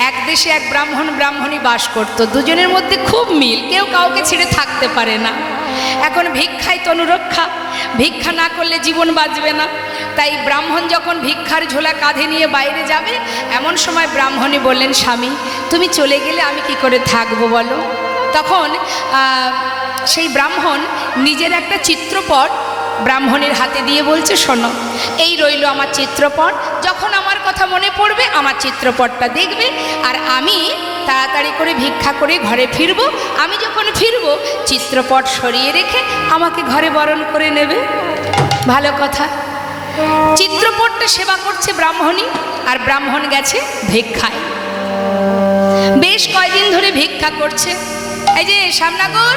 এক দেশে এক ব্রাহ্মণ ব্রাহ্মণী বাস করত, দুজনের মধ্যে খুব মিল, কেউ কাউকে ছেড়ে থাকতে পারে না। এখন ভিক্ষায় তনুরক্ষা, ভিক্ষা না করলে জীবন বাঁচবে না। তাই ব্রাহ্মণ যখন ভিক্ষার ঝোলা কাঁধে নিয়ে বাইরে যাবে, এমন সময় ব্রাহ্মণী বললেন, স্বামী তুমি চলে গেলে আমি কি করে থাকবো বলো? তখন সেই ব্রাহ্মণ নিজের একটা চিত্রপট ব্রাহ্মণের হাতে দিয়ে বলছে, শোনো এই রইল আমার চিত্রপট, যখন আমার কথা মনে পড়বে আমার চিত্রপটটা দেখবে, আর আমি তাড়াতাড়ি করে ভিক্ষা করে ঘরে ফিরবো। আমি যখন ফিরবো চিত্রপট সরিয়ে রেখে আমাকে ঘরে বরণ করে নেবে। ভালো কথা। চিত্রপটটা সেবা করছে ব্রাহ্মণী, আর ব্রাহ্মণ গেছে ভিক্ষায়। বেশ কয়দিন ধরে ভিক্ষা করছে। এই যে শ্যামনগর,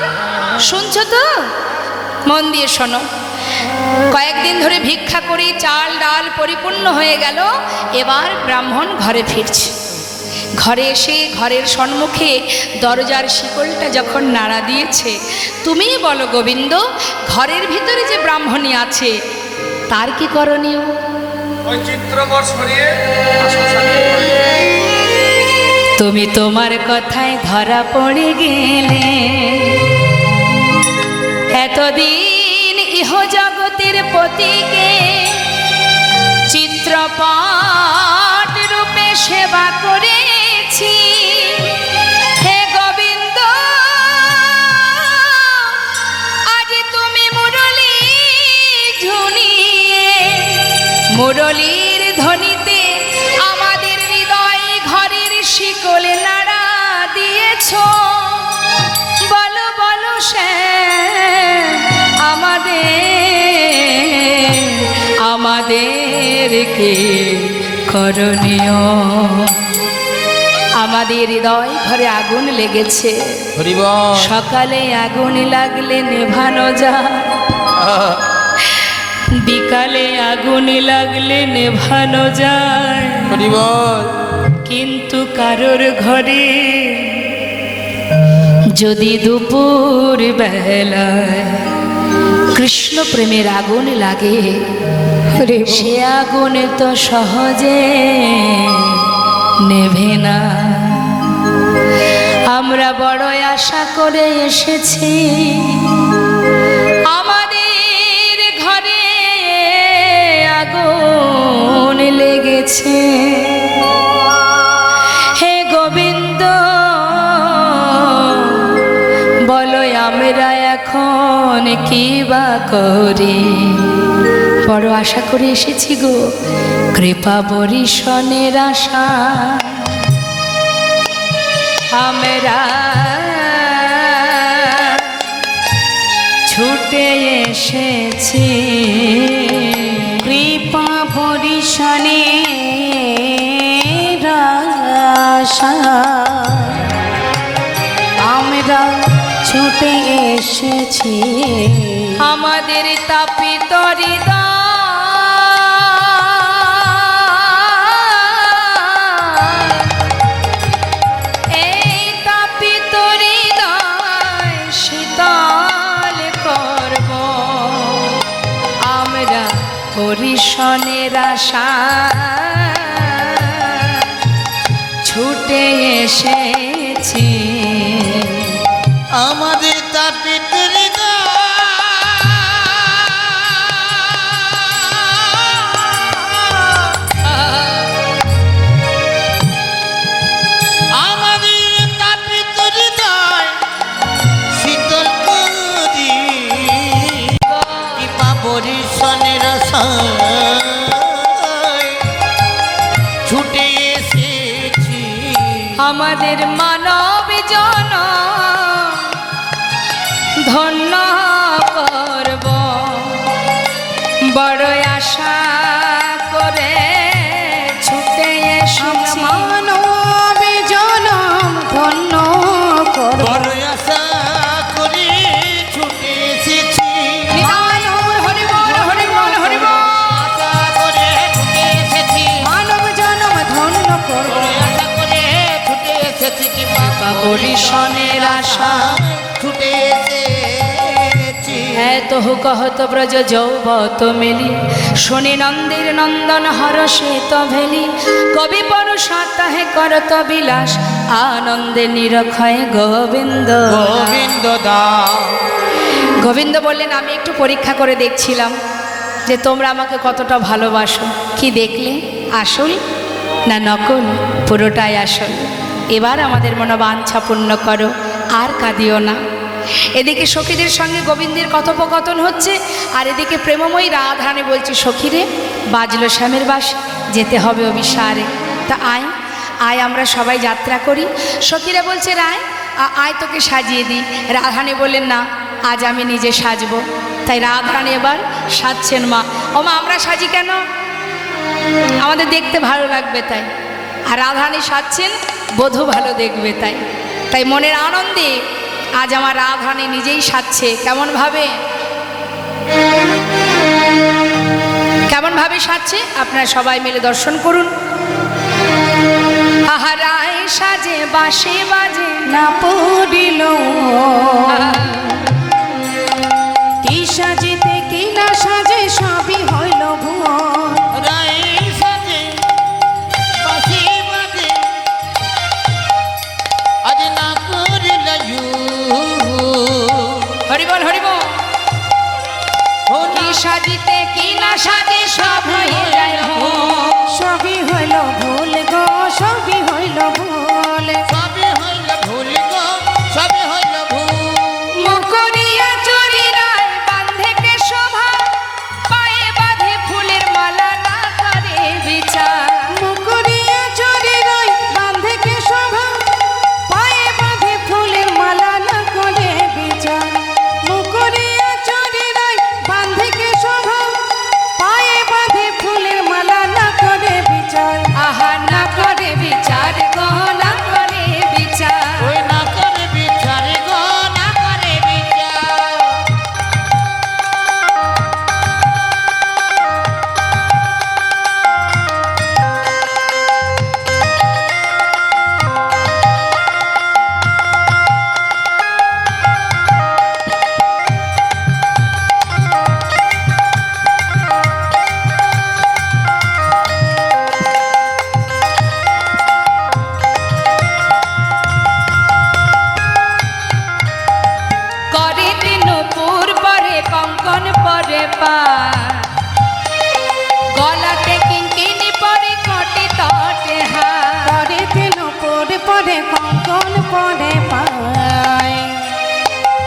শুনছো তো? মন দিয়ে শোনো। কয়েকদিন ধরে ভিক্ষা করে চাল ডাল পরিপূর্ণ হয়ে গেল, এবার ব্রাহ্মণ ঘরে ফিরছে। ঘরে এসে ঘরের সম্মুখে দরজার শিকলটা যখন নাড়া দিয়েছে, তুমি বলো গোবিন্দ, ঘরের ভিতরে যে ব্রাহ্মণী আছে তার কি করণীয়? ওই চিত্রপট সরিয়ে তুমি তোমার কথায় ধরা পড়ে গেলে, এতদিন ইহ জগতের পতিকে চিত্রপট রূপে সেবা করেছি। হে গোবিন্দ, আজ তুমি মুরলী ঝুনিয়ে, মুরলীর ধ্বনিতে আমাদের হৃদয় ঘরের শিকলে নাড়া দিয়েছ। বলো বলো সে আমাদেরকে করণীয়। আমাদের হৃদয় ঘরে আগুন লেগেছে, সকালে আগুন লাগলে নেভানো যায়, বিকালে আগুন লাগলে নেভানো যায়, কিন্তু কারোর ঘরে যদি দুপুর বেলায় কৃষ্ণ প্রেমের আগুন লাগে, সে আগুন তো সহজে নেভে না। আমরা বড় আশা করে এসেছি, আমাদের ঘরে আগুন লেগেছে। হে গোবিন্দ, বলো আমরা এখন কি বা করি? বড় আশা করে এসেছি গো, কৃপা বরিশনের আশা আমরা ছুটে এসেছি। কৃপা বরিশনের আশা আমরা ছুটে এসেছি। আমাদের তাপিত হৃদয় সনের আশা ছুটে এসেছি আমাদের তাপিত আমাদের তাপিত হৃদয় শীতল করি কৃপা বরিশনের আশায় ছুটে এসেছি আমাদের মানব জন ধন্য করব বড় আশা করে ছুটে এসেছি মানব জনম ধন্য করব বড় আশা করে ছুটে এসেছি নিতাই হরি বল হরি বল হরি বল আশা করে ছুটে এসেছি মানব জনম ধন্য করব বড় আশা করে ছুটে এসেছি কি বাবা বরিশনের আশা ছুটে এসেছি এত কহত ব্রজ যৌবত মেলি শনি নন্দির নন্দন হরষিত ভেলি কবি পরুষাত হে করত বিলাস আনন্দে নিরক্ষয় গোবিন্দ গোবিন্দ দা গোবিন্দ বললেন আমি একটু পরীক্ষা করে দেখছিলাম যে তোমরা আমাকে কতটা ভালোবাসো কি দেখলে আসল না নকল পুরোটাই আসল এবার আমাদের মনোবাঞ্ছা পূর্ণ করো আর কাঁদিও না এদিকে সখীদের সঙ্গে গোবিন্দের কথোপকথন হচ্ছে আর এদিকে প্রেমময়ী রাধারানী বলছে সখীরে বাজলো শ্যামের বাস যেতে হবে অভিসারে তা আয় আয় আমরা সবাই যাত্রা করি সখীরা বলছে রায় আয় তোকে সাজিয়ে দিই রাধারানী বললেন না আজ আমি নিজে সাজবো তাই রাধারানী এবার সাজছেন মা ও মা আমরা সাজি কেন আমাদের দেখতে ভালো লাগবে তাই আর রাধারানী সাজছেন বধূ ভালো দেখবে তাই তাই মনের আনন্দে আজ আমার রাধারানী নিজেই সাজছে কেমন ভাবে সাজছে আপনারা সবাই মিলে দর্শন করুন আহারায় সাজে বাঁশি বাজে না পড়িল কি সাজিতে কি না সাজে সবই হইল ভুয়ো রাই সাজে বাসি বাজে আজ না করিল হরিবল হরিবল কি সাজিতে কি না সাজে সব হয়ে যায় ভুল। সবই হইল ভুল গো সবই হইল ভুল সবে হইল ভুল গো সবে হইল ভুল মুকুরিয়া চুরি রায় বাঁধে কে শোভা পায়ে বাঁধে ফুলের মালা না করে বিচার মুকুরিয়া চুরি রই বাঁধে কে শোভা পায়ে বাঁধে ফুলের মালা না করে বিচার মুকুরিয়া চুরি রই বাঁধে কে শোভা পায়ে বাঁধে ফুলের মালা না করে বিচার আহা না করে বিচার গো না করে বিচার ওই না করে বিচার গো না করে বিচার করে নূপুর পরে কঙ্কন পরে পা গলাতে কিঙ্কিনি পরে কটি তটে হাত পরে তেল পরে পরে কঙ্কন পরে পায়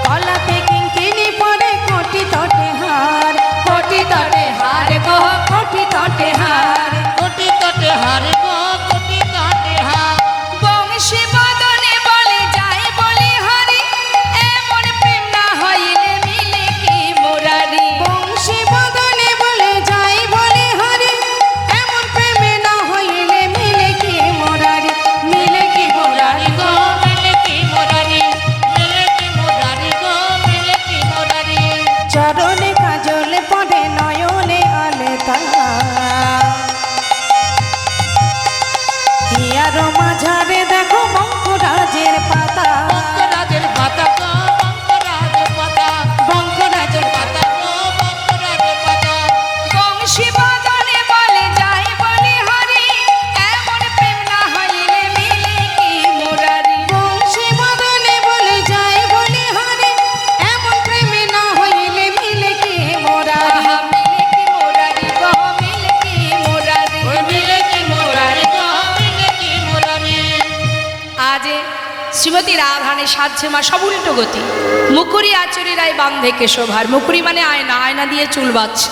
কলাতে কিঙ্কিনি পরে কোটি তটে হার কোটি তটে হার গো কোটি তটে হার কোটি তটে হার গো কোটি তটে হার বংশী বদনে বলে যাই বলি হরি এমন প্রেম না হইলে মিলে কি মুরারি বংশী বদনে বলে যাই বলে হরি এমন প্রেমে না হইলে মিলে কি মোরারি মিলে কি মোরারি গো মিলে কি মোরারি মিলে কি মোরারি গো মিলে কি মোরারি চরণে কাজল পড়ে নয়নে আলতা সাজে শ্রীমতী রাধানে সাজছে মা সব উল্টো গতি। মুকুরি আচরি রায় বান্ধে কেশভার, মুকুরি মানে আয়না, আয়না দিয়ে চুল বাঁধছে,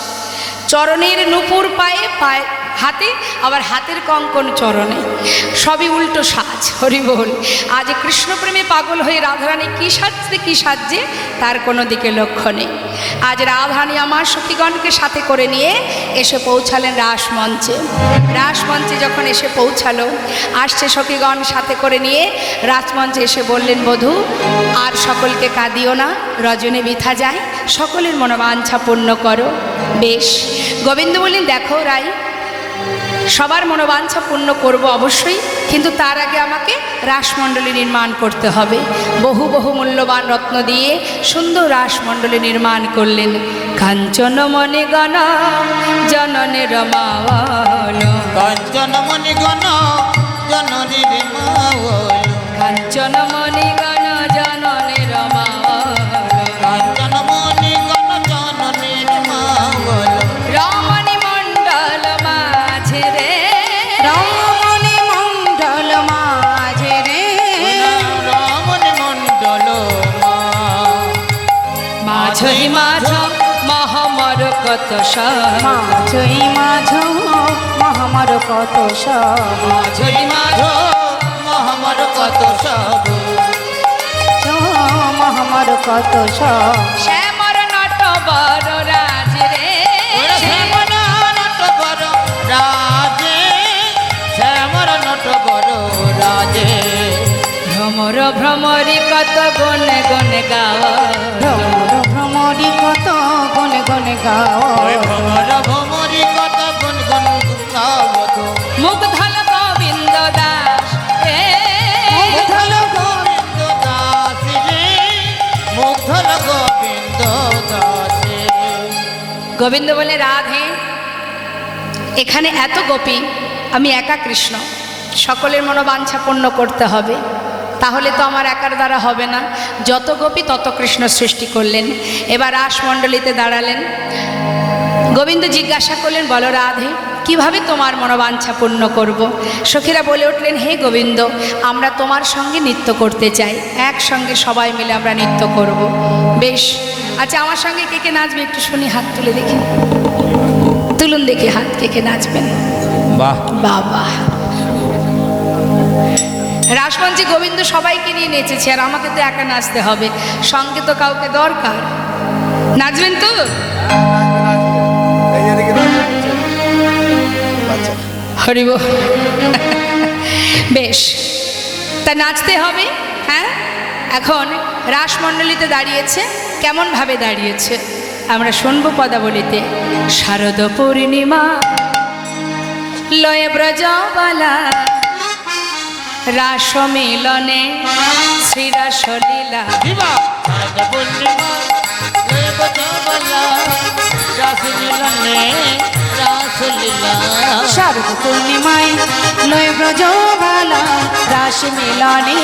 চরণের নূপুর পায়ে, পায়ে হাতে, আবার হাতের কঙ্কন চরণে, সবই উল্টো সাজ। হরি বল। আজ কৃষ্ণপ্রেমে পাগল হয়ে রাধারানী কী সাজছে কী সাজছে তার কোনো দিকে লক্ষ্য নেই। আজ রাধারানী আমার সখীগণকে সাথে করে নিয়ে এসে পৌঁছালেন রাসমঞ্চে। রাসমঞ্চে যখন এসে পৌঁছালো, আসছে সখীগণ সাথে করে নিয়ে রাজমঞ্চে এসে বললেন, বধূ আর সকলকে কাঁদিও না, রজনী বৃথা যায়, সকলের মনোবাঞ্ছা পূর্ণ করো। বেশ। গোবিন্দ বললেন, দেখো রাই, সবার মনোবাঞ্ছা পূর্ণ করব অবশ্যই, কিন্তু তার আগে আমাকে রাসমণ্ডলী নির্মাণ করতে হবে। বহু বহু মূল্যবান রত্ন দিয়ে সুন্দর রাসমণ্ডলী নির্মাণ করলেন। কাঞ্চন মণি গণ জননের মাওয়াল, কাঞ্চন মণি গণ জননীর মাওয়াল, কাঞ্চন মণি গণ জননের মাওয়াল, কাঞ্চন মণি গণ জননীর মাওয়াল, রমণী মণ্ডল মাঝে রে, রমণী মণ্ডল মাঝে রে, রমণী মণ্ডল মাঝই মাঝ মহমর কত সব, মাঝই মাঝ মহামর কত সব, মাঝই মাঝ মহামর কত সব, মহামর কত সব, শ্যামর নট বড় রাজ রে, শ্যামর নট বড় রাজে, শ্যামর নট বড় রাজে, ভ্রমর ভ্রমরি কত গনে গনে গাওয়া, ভ্রমর ভ্রমরি কত গনে গনে গাও, ভ্রমর ভ্রমরি কত গুণ গুণ গাবত, মুগ্ধল গোবিন্দ দাস রে, মুগ্ধল গোবিন্দ দাস রে, মুগ্ধল গোবিন্দ দাস। গোবিন্দ বলে, রাধে এখানে এত গোপী, আমি একা কৃষ্ণ, সকলের মনোবাঞ্ছা পূর্ণ করতে হবে, তাহলে তো আমার একার দ্বারা হবে না। যত গোপী তত কৃষ্ণ সৃষ্টি করলেন। এবার রাসমণ্ডলীতে দাঁড়ালেন। গোবিন্দ জিজ্ঞাসা করলেন, বলো রাধে কিভাবে তোমার মনোবাঞ্ছা পূর্ণ করব? সখীরা বলে উঠলেন, হে গোবিন্দ, আমরা তোমার সঙ্গে নৃত্য করতে চাই, একসঙ্গে সবাই মিলে আমরা নৃত্য করব। বেশ, আচ্ছা আমার সঙ্গে কে কে নাচবে একটু শুনি, হাত তুলে দেখি, তুলুন দেখি হাত, কে কে নাচবেন? বাহ, বাবা, রাসমঞ্চে গোবিন্দ সবাইকে নিয়ে নেচেছে, আর আমাকে তো একা নাচতে হবে, সঙ্গে তো কাউকে দরকার। নাচবেন তো? এই এদিকে নাচো। আচ্ছা হরি বল। বেশ, তা নাচতে হবে। হ্যাঁ, এখন রাসমণ্ডলীতে দাঁড়িয়েছে, কেমনভাবে দাঁড়িয়েছে আমরা শুনবো পদাবলিতে। শারদ পূর্ণিমা লয়ে ব্রজবালা, রাস মিলনে শ্রীরাসলীলা, দিবা শারদ পূর্ণিমা লয়ে ব্রজবালা, রাস মিলনে রাসলীলা, শারদ পূর্ণিমায় লয় ব্রজবালা, রাস মিলনে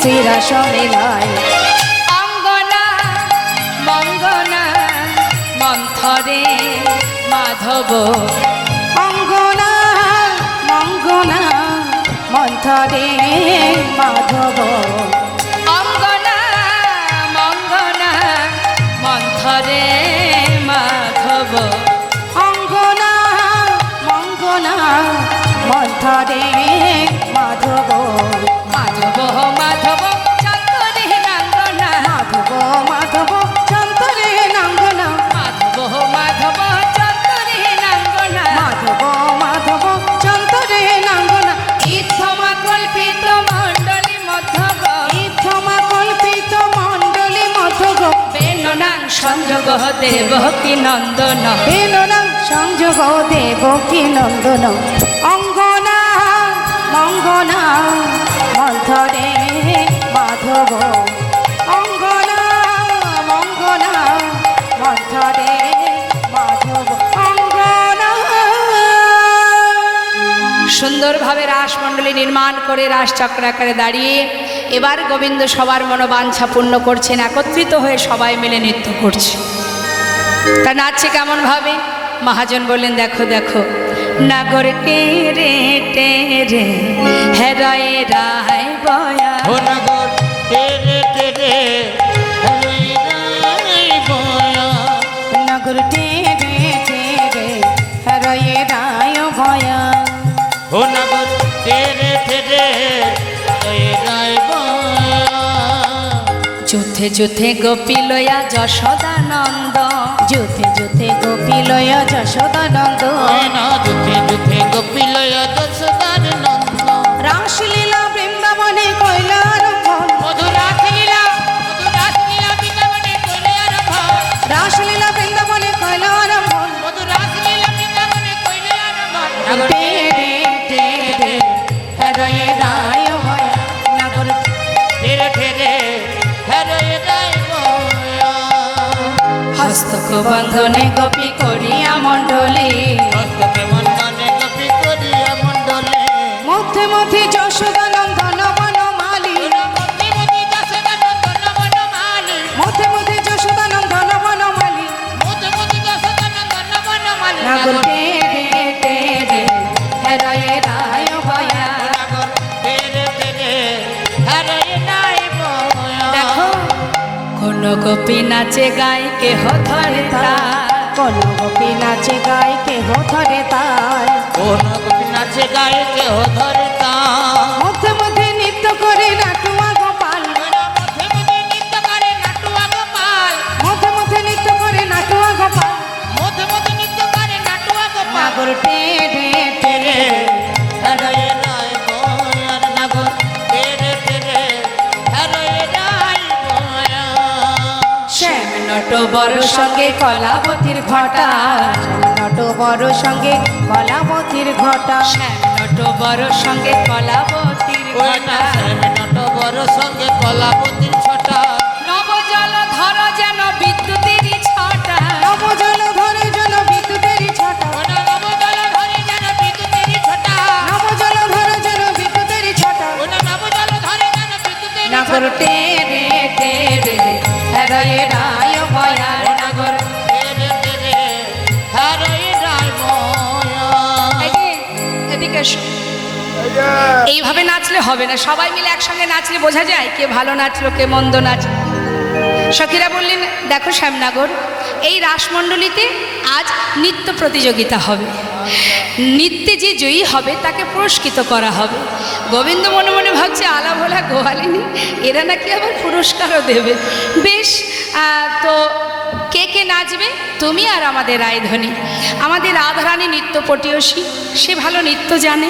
শ্রীরাস মিলায়, অঙ্গনা মঙ্গনা মন্থরে মাধব, অঙ্গনা মঙ্গনা মন্থরে মাধব, অঙ্গনা মঙ্গনা মন্থরে মাধব, অঙ্গনা মঙ্গনা মন্থরে মাধব, মাধব মাধব চন্দরে নাঙ্গনা, মাধব মাধব চন্তরে নাঙ্গনা, মাধব মাধব চন্দরে নাঙ্গনা, মাধব মাধব চন্তরে নাঙ্গনা, ইথমা কল্পিত মণ্ডলী মধ্যব, ইথমা কল্পিত মণ্ডলী মধব, বেননাং সংযোগ দেব কি নন্দন, বেননা সংযোগ দেব কি নন্দন, অঙ্গনা মঙ্গনা মন্থরে মাধব, অঙ্গনা মঙ্গনা মন্থরে মাধব, অঙ্গনা। সুন্দরভাবে রাসমণ্ডলী নির্মাণ করে রাসচক্র আকারে দাঁড়িয়ে এবার গোবিন্দ সবার মনোবাঞ্ছা পূর্ণ করছেন, একত্রিত হয়ে সবাই মিলে নৃত্য করছে। তা নাচছে কেমনভাবে? মহাজন বললেন, দেখো দেখো, নাগর টেরে টেরে হেরায় রায় বয়া, ও নগর তেরে তেরে রই রাই বয়া নগর টেরে টেরে রয়ে রায় ভয়া ও নগর তেরে তেরে রই রাই বয়া যুথে যুথে গোপী লয়া যশোদানন্দ যুথে যুথে গোপী লয় যশোদানন্দ না দুঃখে দুঃখে গোপিলয় দশদার নন্দ রাসলীলা বৃন্দাবনে কৈলারম্ভন মধুরাস লীলা বৃন্দাবনে কইলে আরম্ভ রাসলীলা বৃন্দাবনে কৈলারম্ভন মধুরাস লীলা বৃন্দাবনে কইলে আরম্ভ টেরে টেরে রয়ে রায় ভয়া নগর ধীরে ধীরে হরে রাই বয়া হস্তক বন্ধনে গোপী করিয়া মণ্ডলী হস্তকে মন্দনে গোপী করিয়া মণ্ডলে মধ্যে মধ্যে যশোদানন্দন বনমালী মধ্যে মধ্যে দশদানন্দন বনমালী মধ্যে মধ্যে যশোদানন্দন বনমালী মধ্যে মধ্যে দশদানন্দন বনমালী নগর টেরে টেরে রয়ে রায় ভয়া নগর ধীরে ধীরে হরে রাই বয়া দেখো কোন গোপী নাচে গায় কেহ ধরে তার কোন গোপী নাচে গায় কেহ ধরে তার কোন গোপী নাচে গায়ে কেহ ধরে তা মধ্যে মধ্যে নৃত্য করে নাটুয়া গোপাল মধ্যে মধ্যে নৃত্য করে নাটুয়া গোপাল মধ্যে মধ্যে নৃত্য করে নাটুয়া গোপাল মধ্যে মধ্যে নৃত্য করে নাটুয়া গোপাল নগর টেরে তেরে টেরে হরে রাই বয়ার নগর তেরে তেরে হরে রাই বয়া শ্যাম নট বড় সঙ্গে কলাবতীর ঘটা নট বড় সঙ্গে কলাবতীর ঘটা শ্যাম নট বড় সঙ্গে কলাবতীর ওই না ঘটা শ্যামে নট বড় সঙ্গে কলাবতীর ছটা নবজল ধর যেন বিদ্যুতেরই ছটা নবজল ধরে জল বিদ্যুতের ছটা ওনা নবজল ধরে যেন বিদ্যুতেরই ছটা নবজল ধরে জল বিদ্যুতের ছটা ওনা নবজল ধরে যেন বিদ্যুতেরই নগর ছটা টেরে টেরে রয়ে রায় ভয়া নগর তেরে তেরে হরে রাই বয়া এই যে, এদিকে এসো। এইভাবে নাচলে হবে না, সবাই মিলে একসঙ্গে নাচলে বোঝা যায় কে ভালো নাচলো কে মন্দ নাচলো। সখীরা বললেন দেখো শ্যামনগর, এই রাসমণ্ডলীতে আজ নৃত্য প্রতিযোগিতা হবে, নৃত্যে যে জয়ী হবে তাকে পুরস্কৃত করা হবে। গোবিন্দ মনে মনে ভাবছে আলা ভোলা গোয়ালিনী, এরা নাকি আবার পুরস্কারও দেবে। বেশ, তো কে কে নাচবে? তুমি আর আমাদের রায়ধনী, আমাদের রাধারানী নৃত্য পটীয়সী, সে ভালো নৃত্য জানে।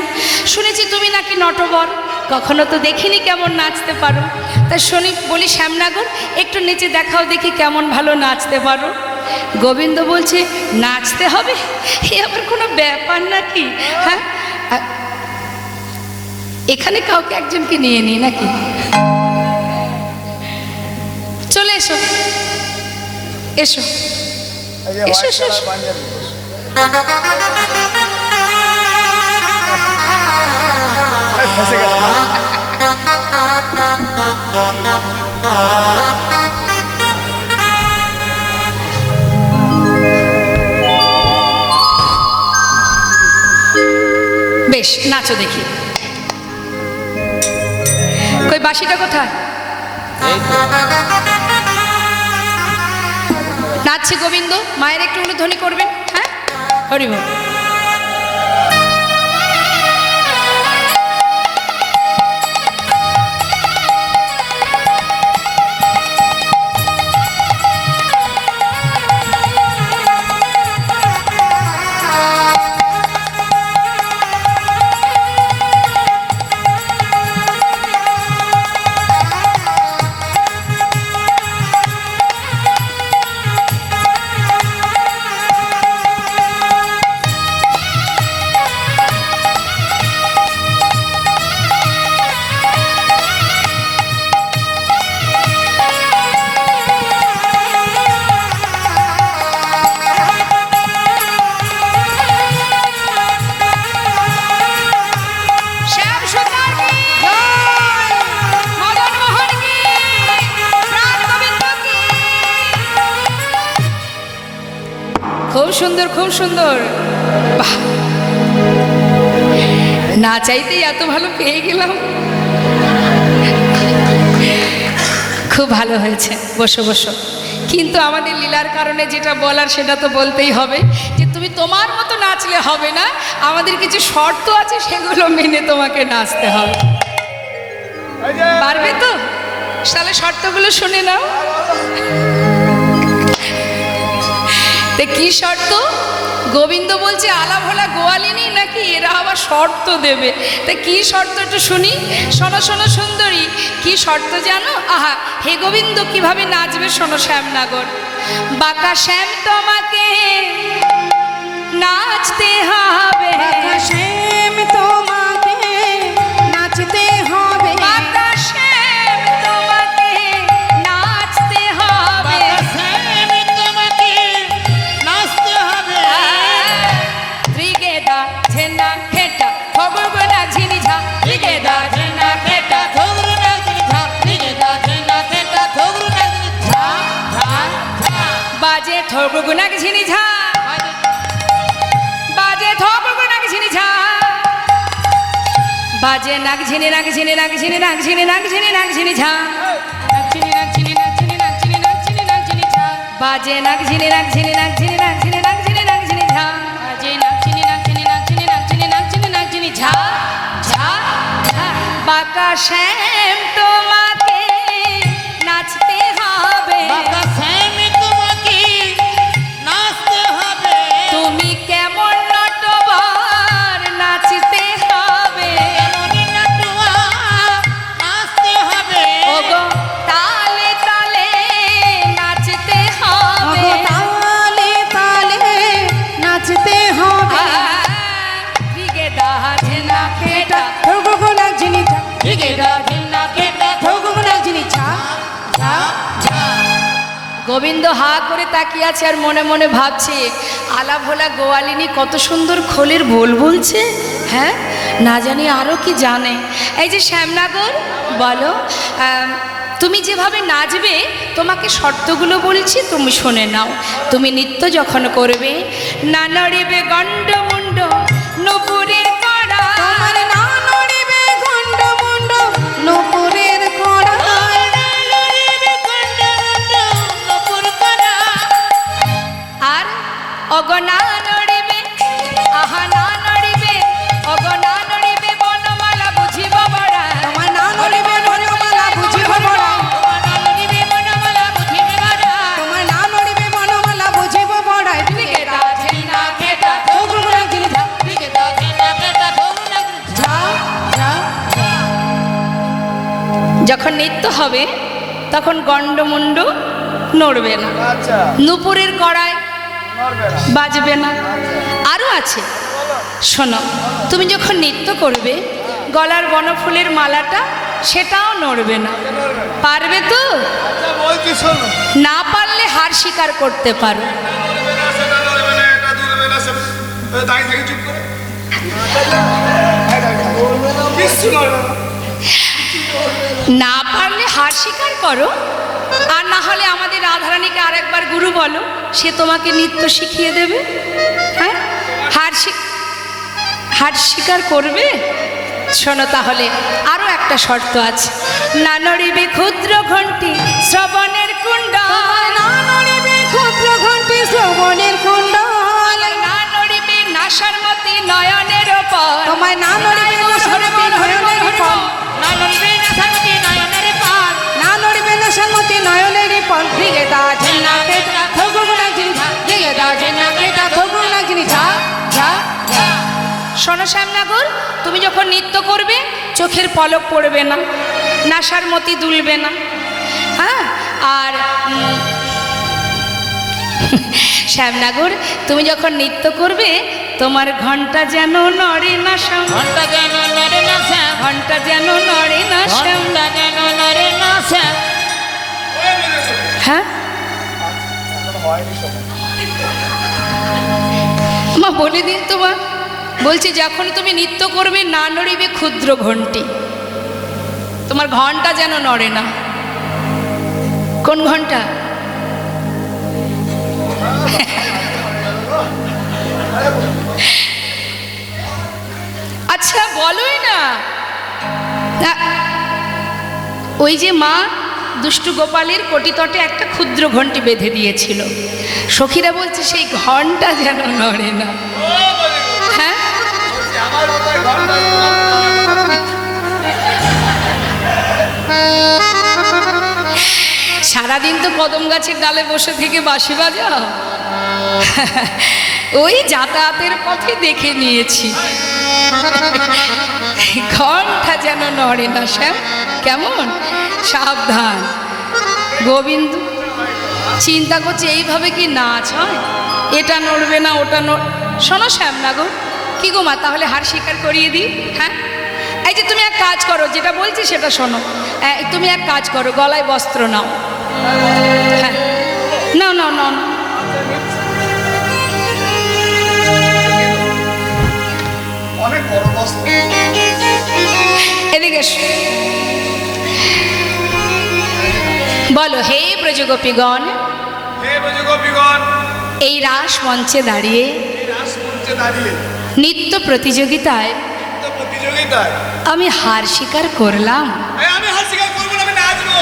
শুনেছি তুমি নাকি নটবর, কখনো তো দেখিনি কেমন নাচতে পারো। তা শুনি বলি শ্যামনগর, একটু নেচে দেখাও দেখি কেমন ভালো নাচতে পারো। গোবিন্দ বলছে নাচতে হবে, এ আবার কোনো ব্যাপার নাকি? হ্যাঁ, এখানে কাউকে একজনকে নিয়ে নিই নাকি? চলে এসো এসো এসো এসো এসো। ফেসে গেল না? বেশ, নাচো দেখি। কই বাঁশিটা কোথায়? নাচছে গোবিন্দ, মায়ের একটু উলুধ্বনি করবেন। হ্যাঁ, হরি বল। খুব সুন্দর, খুব সুন্দর। বাহ, না চাইতেই এত ভালো পেয়ে গেলাম। হয়েছে, বসো বসো। কিন্তু আমাদের লীলার কারণে যেটা বলার সেটা তো বলতেই হবে, যে তুমি তোমার মতো নাচলে হবে না, আমাদের কিছু শর্ত আছে, সেগুলো মেনে তোমাকে নাচতে হবে। এই যে পারবে তো? তাহলে শর্তগুলো শুনে নাও। তে কি শর্ত? গোবিন্দ বলছে আলা ভোলা গোয়ালিনী নাকি, এরা আবার শর্ত দেবে। তা কি শর্ত একটু শুনি। শোনো শোনো সুন্দরী, কি শর্ত জানো? আহা, হে গোবিন্দ কিভাবে নাচবে শোনো। শ্যামনগর, বাঁকা শ্যাম তোমাকে নাচতে হবে, বাঁকা শ্যাম তোমাকে নাচতে হবে, বাঁকা শ্যাম তোমাকে নাচতে হবে। শ্যামে তোমাকে নাচতে হবে। ত্রিগেদা ঝেনা খেটা খবরগোনা ঝিনিঝা, ত্রিগেদা ঝেনা খেটা থোগরু নাচনি ঝা, দিগে দা ঝেনা খেটা থোগরু নাচনি ঝা ঝা ঝা। বাজে খবরগোনা ঝিনিঝা, বাজে খবরগোনা ঝিনিঝা, বাজে নাক ঝিনি নাক ঝিনি নাক ঝিনি নাক ঝিনি নাক ঝিনি নাক ঝিনি ঝা, নাক ঝিনি নাক ঝিনি নাক ঝিনি নাক ঝিনি নাক ঝিনি নাক ঝিনি ঝা, বাজে নাক ঝিনি নাক ঝিনি নাক ঝিনি নাক ঝিনি নাক ঝিনি নাক ঝিনি ঝা, বাজে নাক ঝিনি নাক ঝিনি নাক ঝিনি নাক ঝিনি নাক ঝিনি নাক ঝিনি ঝা ঝা ঝা। বাঁকা শ্যাম তোমাকে নাচতে হবে, বাঁকা শ্যামে তোমাকে নাচতে হবে। তুমি কেমন নটবার নাচতে হবে, এমনই নাটুয়া নাচতে হবে। ওগো তালে তালে নাচতে হবে, ওগো তালে তালে নাচতে হবে। ত্রিগেদা ঝেনা খেটা থোগো নাচনি ঝা, দিগে দা ঝেনা খেটা থোগো নাচনি ঝা ঝা ঝা। গোবিন্দ হা করে তাকিয়ে আছে আর মনে মনে ভাবছে, আলা ভোলা গোয়ালিনী কত সুন্দর খোলের বোল বলছে। হ্যাঁ, না জানি আরও কি জানে। এই যে শ্যামনগর, বলো তুমি যেভাবে নাচবে, তোমাকে শর্তগুলো বলছি, তুমি শুনে নাও। তুমি নৃত্য যখন করবে, না নড়িবে গণ্ড মুন্ড নপুরের কড়া, তোমার না নড়িবে গন্ড মুন্ড নূপুরের কড়া, আর অগনা নড়িবে, আহা না নড়িবে, অগনা নড়িবে বনমালা বুঝিব বড়া, তোমার না নড়িবে বনমালা বুঝিব বড়া, তোমার না নড়িবে বনমালা বুঝিব বড়া। ত্রিগেদা ঝেনা খেটা থোগো নাচনি ঝা ঝা ঝা ঝা। যখন নৃত্য হবে তখন গণ্ডমুণ্ড নড়বে না, আচ্ছা নূপুরের কড়ায় নড়বে না। বাজবে না। আরও আছে, শোনো। তুমি যখন নৃত্য করবে, গলার বনফুলের মালাটা সেটাও নড়বে না। পারবে তো? আচ্ছা বলছি শোনো, না পারলে হার স্বীকার করতে পারো। নড়বে না, সেটা নড়বে না, এটা দুলবে না, সে দাঁড়িয়ে থেকে চুপ করে কিচ্ছু নড়বে না। না পারলে হার স্বীকার করো, আর না হলে আমাদের রাধারানীকে আরেকবার গুরু বলো, সে তোমাকে নৃত্য শিখিয়ে দেবে। হ্যাঁ, হার স্বীকার করবে। শোনো তাহলে, আরও একটা শর্ত আছে। না নড়িবে ক্ষুদ্র ঘণ্টি শ্রবণের কুণ্ডল, না নড়িবে ক্ষুদ্র ঘণ্টি শ্রবণের কুণ্ডল, না নড়িবে নাসার মতি নয়নের ওপর, তোমায় না নড়িবে নাশামতি নয়নের ফল, না নড়বে না শান্তি নয়নের পাল। না নড়িবে নাশামতি নয়নের ফল। ত্রিগেদা ঝেনা খেটা থোগো নাচনি ঝা, ত্রিগেদা ঝেনা খেটা থোগো নাচনি ঝা ঝা ঝা। শোনো শ্যামনগর, তুমি যখন নৃত্য করবে চোখের পলক পড়বে না, নাসার মতি দুলবে না। হ্যাঁ, আর শ্যামনগর, তুমি যখন নৃত্য করবে, তোমার ঘন্টা যেন নড়ে না শ্যাম, ঘন্টা যেন নড়ে না শ্যাম, ঘন্টা যেন নড়ে না শ্যাম। ঘন্টা যেন নড়ে না শ্যাম। হ্যাঁ মা, বলে দিন তোমার। বলছি যখন তুমি নৃত্য করবে, না নড়িবে ক্ষুদ্র ঘণ্টি, তোমার ঘন্টা যেন নড়ে না। কোন ঘন্টা? আচ্ছা বলোই না। ওই যে মা দুষ্টু গোপালের কটিতটে একটা ক্ষুদ্র ঘণ্টি বেঁধে দিয়েছিল। সখীরা বলছে সেই ঘণ্টা যেন নড়ে না। হ্যাঁ, আমার বোধহয় ঘন্টা সারাদিন তো কদম গাছের ডালে বসে থেকে বাঁশি বাজাও। ওই যাতায়াতের পথে দেখে নিয়েছি, ঘন্টা যেন নড়ে না। শ্যাম, কেমন সাবধান। গোবিন্দ চিন্তা করছে এইভাবে কি নাচ হয়? এটা নড়বে না, ওটা শোনো শ্যাম না গো, কি গো মা, তাহলে হার স্বীকার করিয়ে দিই। হ্যাঁ, এই যে তুমি এক কাজ করো, যেটা বলছি সেটা শোনো। তুমি এক কাজ করো, গলায় বস্ত্র নাও। হ্যাঁ, নাও নাও নাও। অনেক বড় বস্তু। এদিকে এসো। বলো, হে ব্রজগোপীগণ, হে ব্রজগোপীগণ, এই রাস মঞ্চে দাঁড়িয়ে এই রাসমঞ্চে দাঁড়িয়ে নৃত্য প্রতিযোগিতায় নৃত্য প্রতিযোগিতায় আমি হার স্বীকার করলাম। আমি হার স্বীকার করবো না, আমি নাচবো।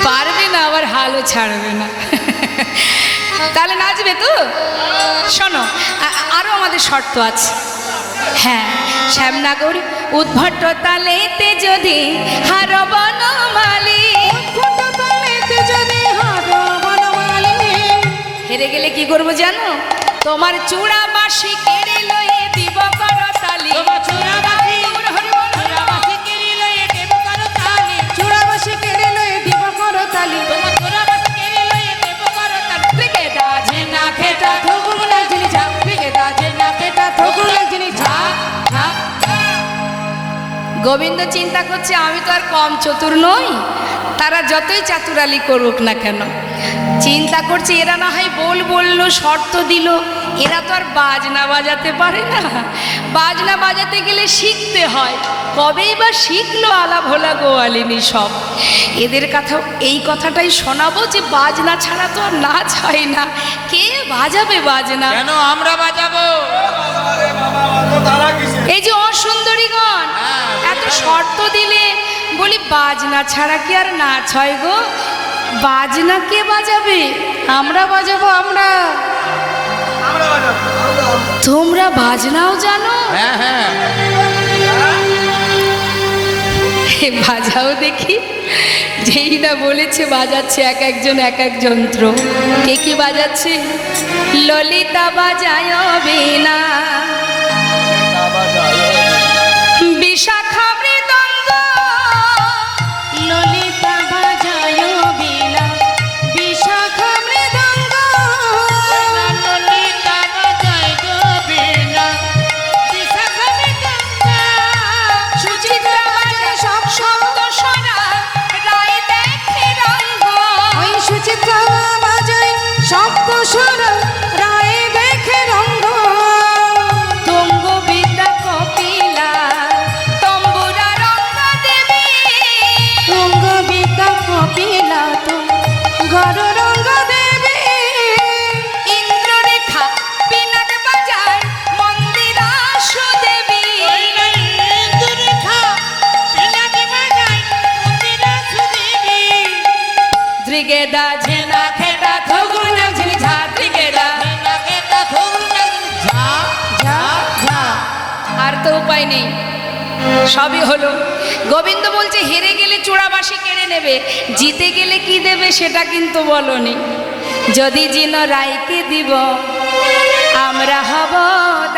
পারবে না, আবার হালও ছাড়বে না। তাহলে নাচবে তো? শোনো, আরও আমাদের শর্ত আছে। হ্যাঁ, শ্যামনগর উদ্ভট তালেতে যদি হার বনমালী, হেরে গেলে কি করবো জানো? তোমার চূড়া বাসি কেড়ে লয়ে দিব করতালি। তোমার চূড়াবাসি চূড়াবাসি কেড়ে লয়ে দেব করতালি। চূড়াবাসী কেড়ে লয়ে দিব করতালি। তোমার চূড়াবাসি কেড়ে লয়ে দেব করতালি। থেকে দাজে না খেটা থগুম লাগছিনি ঝাপ থেকে দাজে না পেটা থগুম লাগছিনি ঝাপ ঝাপ। গোবিন্দ চিন্তা করছে আমি তো আর কম চতুর নই, তারা যতই চাতুরালি করুক না কেন। চিন্তা করছে এরা না হয় বললো, শর্ত দিল, এরা তো আর বাজনা বাজাতে পারে না। বাজনা বাজাতে গেলে শিখতে হয়, কবেই বা শিখলো আলা ভোলা গোয়ালিনী সব। এদের কথা, এই কথাটাই শোনাবো যে বাজনা ছাড়া তো আর নাচ হয় না। কে বাজাবে বাজনা? কেন আমরা বাজাবো? আরে বাবা, অত তারা কিসে? এই যে অসুন্দরীগণ এত শর্ত দিলে, বলি বাজনা ছাড়া কি আর নাচ হয় গো? বাজনা কে বাজাবে? আমরা বাজাবো। আমরা আমরা বাজাবো। তোমরা বাজনাও জানো? হ্যাঁ হ্যাঁ, বাজাও দেখি। যেই না বলেছে বাজাচ্ছে এক একজন এক এক যন্ত্র। কে কি বাজাচ্ছে? ললিতা বাজায় বীণা, বিশাখা মৃদঙ্গ, ললিতা বাজায় বীণা, বিশাখা মৃদঙ্গ। ললিতা বাজায় গো বীণা, বিশাখা মৃদঙ্গ। সুচিত্রা বাজায় সব শব্দ সরা, রায় দেখে রঙ্গ। ওই সুচিত্রা বাজায় শব্দ স্বর, রায় দেখে রঙ্গ। তুঙ্গ বিদ্যা কপিলা, তম্বুরা রঙ্গ দেবী। রঙ্গ বিদ্যা কপিলা তো গর রঙ্গ দেবী। ইন্দ্ররেখা পিনাক বাজায় মন্দিরা সুদেবী। ইন্দুরেখা পিনাকি বাজায় মন্দিরা সুদেবী। ত্রিগেদা ঝেনা খেটা থগুন ঝিনি ঝা, ত্রিগেদা। নাকেটা থুল ঝা ঝা ঝা। আর তো উপায় নেই, সবই হলো। গোবিন্দ বলছে হেরে গেলে চূড়াবাসি কেড়ে নেবে, জিতে গেলে কি দেবে সেটা কিন্তু বলনি। যদি জিন রায়কে দিব, আমরা হব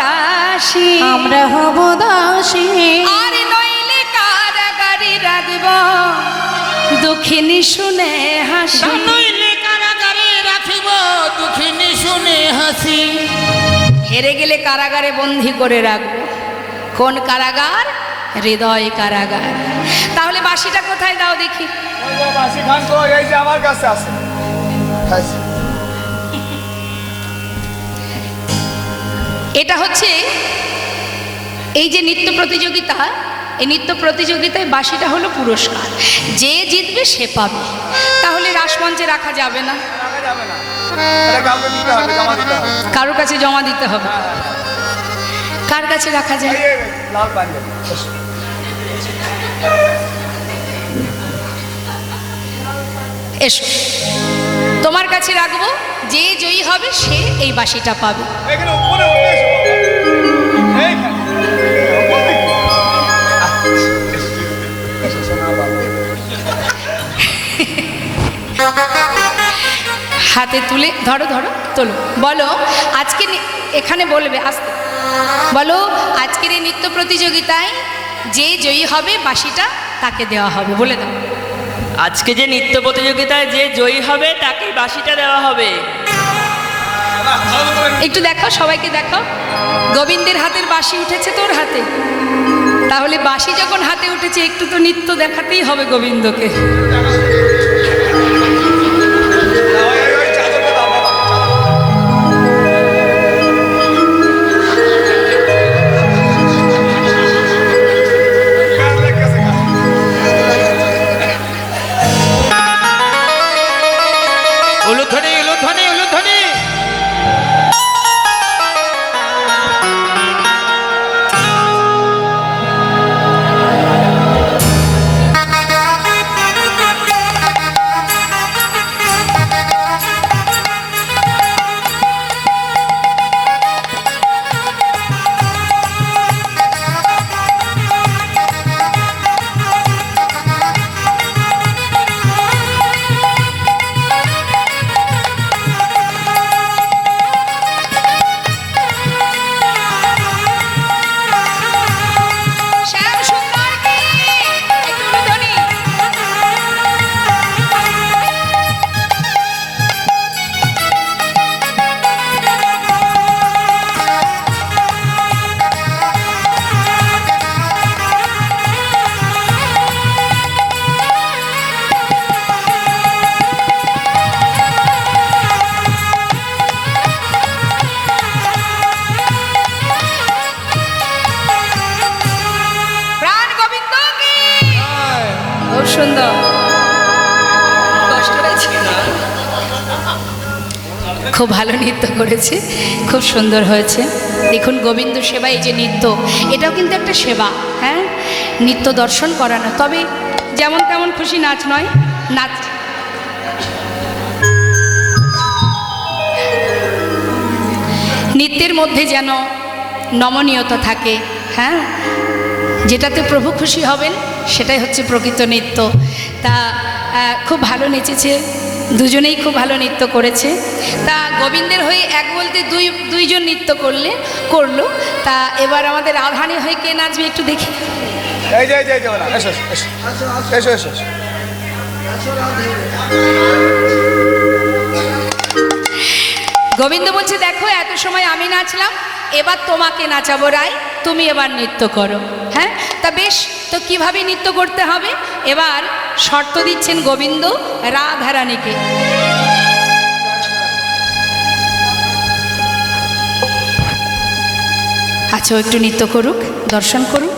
দাসী। আমরা হব দাসী। আর নইলে কারাগারি রাখব, দুঃখিনী শুনে হাসি। নইলে কারাগারে রাখিব, দুঃখিনী শুনে হাসি। হেরে গেলে কারাগারে বন্দি করে রাখবো। কোন কারাগার? হৃদয় কারাগার। তাহলে বাঁশিটা কোথায় দাও দেখি? ওই যে বাসি খান তো এই যে আমার কাছে আছে। খাইছে। এটা হচ্ছে এই যে নৃত্য প্রতিযোগিতা, এই নৃত্য প্রতিযোগিতায় বাঁশিটা হলো পুরস্কার। যে জিতবে সে পাবে। তাহলে রাসমঞ্চে রাখা যাবে না, রাখা যাবে না। এটা কাউকে দিতে হবে, জমা দিতে হবে। কারোর কাছে জমা দিতে হবে। কার কাছে রাখা যায়? এই লাল পাঞ্জাবি। এসো, তোমার কাছে রাখবো, যে জয়ী হবে সে এই বাঁশিটা পাবে। এখানে উপরে উঠে এসো বাবা। এইখানে। এসো শোনা বাবা। হাতে তুলে ধরো, ধরো, তোলো। বলো আজকে এখানে বলবে, আস্তে বলো, আজকের এই নৃত্য প্রতিযোগিতায় যে জয়ী হবে বাঁশিটা তাকে দেওয়া হবে। বলে দাও। আজকে যে নৃত্য প্রতিযোগিতায় যে জয়ী হবে তাকে বাঁশিটা দেওয়া হবে। বাহ, ভালো করে একটু দেখাও, সবাইকে দেখাও। গোবিন্দের হাতের বাঁশি উঠেছে তোর হাতে, তাহলে বাঁশি যখন হাতে উঠেছে একটু তো নৃত্য দেখাতেই হবে গোবিন্দকে। ওই চাদরটা দাও বাবা। কাজ লেগেছে কাজ। উলুধ্বনি উলুধ্বনি উলুধ্বনি। শ্যাম সুন্দর কি একটু উলুধ্বনি। প্রাণ গোবিন্দ কি, খুব সুন্দর। কষ্ট হয়েছে, খুব ভালো নৃত্য করেছে, খুব সুন্দর হয়েছে। দেখুন গোবিন্দ সেবা, এই যে নৃত্য, এটাও কিন্তু একটা সেবা। হ্যাঁ, নৃত্য দর্শন করানো, তবে যেমন তেমন খুশি নাচ নয়, নাচ নৃত্যের মধ্যে যেন নমনীয়তা থাকে। হ্যাঁ, যেটাতে প্রভু খুশি হবেন সেটাই হচ্ছে প্রকৃত নৃত্য। তা খুব ভালো নেচেছে, দুজনেই খুব ভালো নৃত্য করেছে। তা গোবিন্দের হয়ে এক বলতে দুইজন নৃত্য করলো। তা এবার আমাদের রাধারানী হয়ে কে নাচবে একটু দেখি। এই যে ওরা। এসো এসো এসো এসো এসো। গোবিন্দ বলছে, দেখো এত সময় আমি নাচলাম, এবার তোমাকে নাচাবো রাই, তুমি এবার নৃত্য করো। হ্যাঁ, তা বেশ, তো কিভাবে নৃত্য করতে হবে? এবার শর্ত দিচ্ছেন গোবিন্দ রাধারানীকে। আচ্ছা, ও একটু নৃত্য করুক, দর্শন করুক।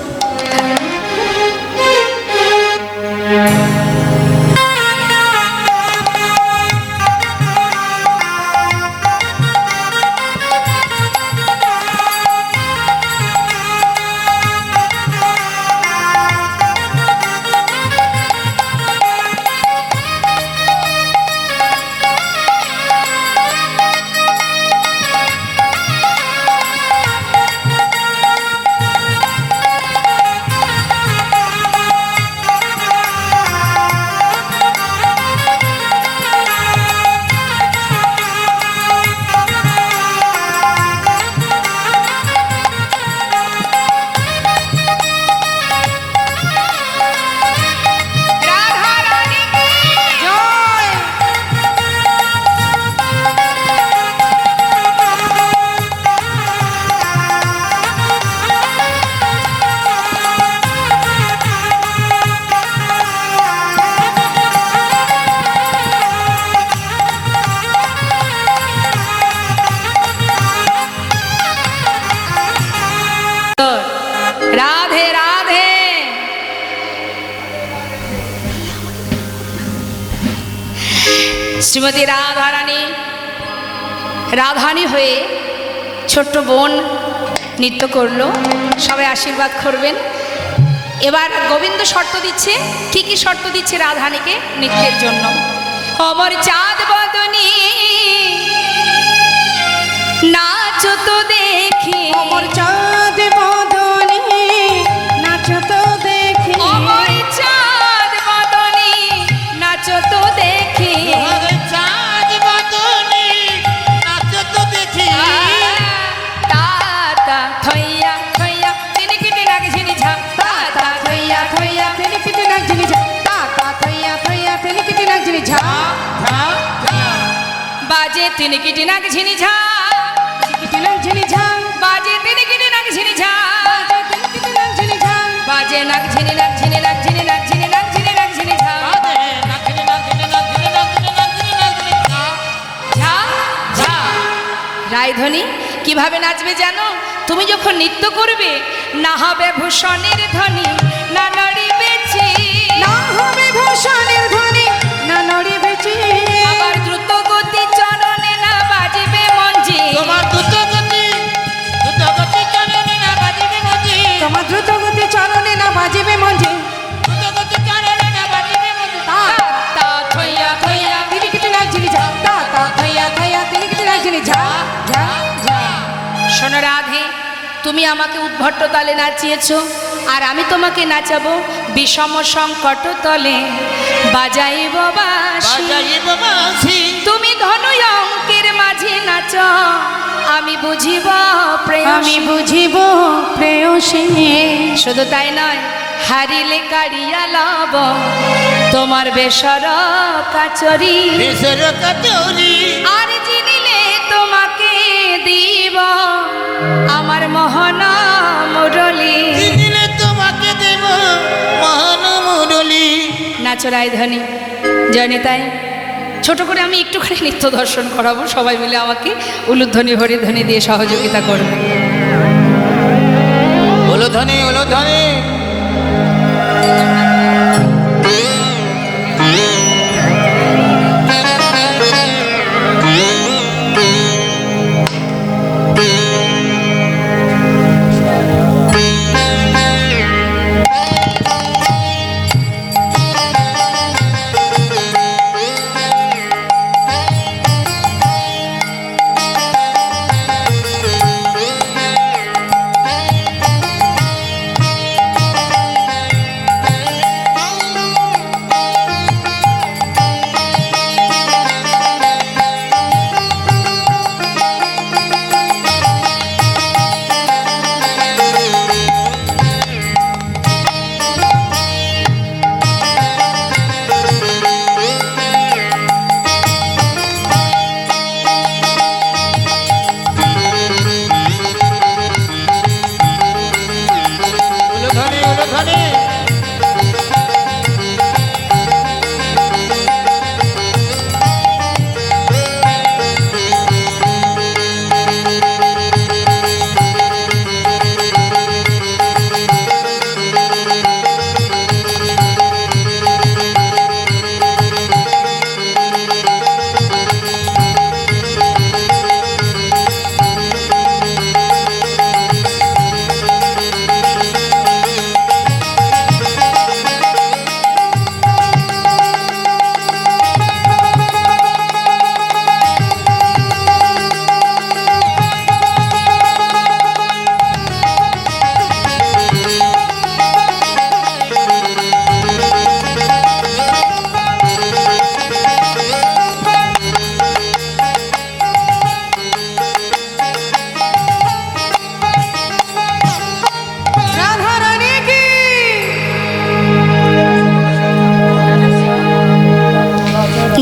রাধে রাধে। শ্রীমতী রাধারানী হয়ে ছোট্ট বোন নৃত্য করলো। সবাই আশীর্বাদ করবেন। এবার গোবিন্দ শর্ত দিচ্ছে, কি কি শর্ত দিচ্ছে রাধানীকে নৃত্যের জন্য? অমর চাঁদ বদনী নাচ তো দেখি, অমর চাঁদ বদনে নাচ তো দেখি, অমর চাঁদ বদনী নাচ তো দেখি, ওরে চাঁদ বাদনি নাচ তো দেখি। তাতা থইয়া থইয়া তিনিকিটি নাগ ঝিনি ঝা, তাতা থইয়া থইয়া তেলিকিটি নাক ঝিনি ঝা, তাতা থইয়া থইয়া তেলিকিটি নাক ঝিনি ঝা, বাজে তিনিকিটি নাগ ঝিনি ঝা, তেলিকিটি নাক ঝিনি ঝা, বাজে তিনিকিটি নাগ ঝিনি ঝা, তেলিকিটি নাক ঝিনি ঝা, বাজে নাগ ঝিনি নাগ ঝিনি নাগ ঝিনি নাগ ঝিনি নাগ ঝিনি নাগ ঝিনি ঝা, বাদে নাচনি নাচনি নাচনি নাচনি নাচনি নাচনি ঝা। ঝা ঝা। রায়ধ্বনি কিভাবে নাচবে জানো? তুমি যখন নৃত্য করবে, না হবে ভূষণের ধ্বনি, না নড়িবে চি, না হবে ভূষণের ধ্বনি, না নড়িবে চি, আবার দ্রুত গতি চরণে না বাজিবে মঞ্জি, তোমার দ্রুত গতি চরণে না বাজিবে মজি, তোমার দ্রুত গতি চরণে না বাজিবে মঞ্জে, দ্রুত গতি চরণে না বাজিবে মজি। তা থইয়া থইয়া তেলিকিটি নাক ঝিনি ঝা, তাতা থইয়া থইয়া তেলিকিটি নাক ঝিনি ঝা, ঝা ঝা। শোনো রাধে, তুমি আমাকে উদ্ভট্ট তালে নাচিয়েছো, আর আমি তোমাকে নাচাবো বিষম সংকট তলে, বাজাইব বাঁশি, বাজাইব বাঁশি, তুমি ধনু অঙ্কের মাঝে নাচ, আমি বুঝিব প্রেম, আমি বুঝিব প্রেয়সী, শুধু তাই নয়, হারিলে কাড়িয়া লব তোমার বেসর কাচরি, দেশের কাচরি, আর চিনিলে তোমাকে দিব আমার মোহন মুরলী। দিলে তোমাকে দেব মহান মুরলী। নাচো রায়ধানী, জানি তাই ছোট করে আমি একটুখানি নৃত্য দর্শন করাবো, সবাই মিলে আমাকে উলুধ্বনি হরিধ্বনি দিয়ে সহযোগিতা করবে। উলুধ্বনি উলুধ্বনি।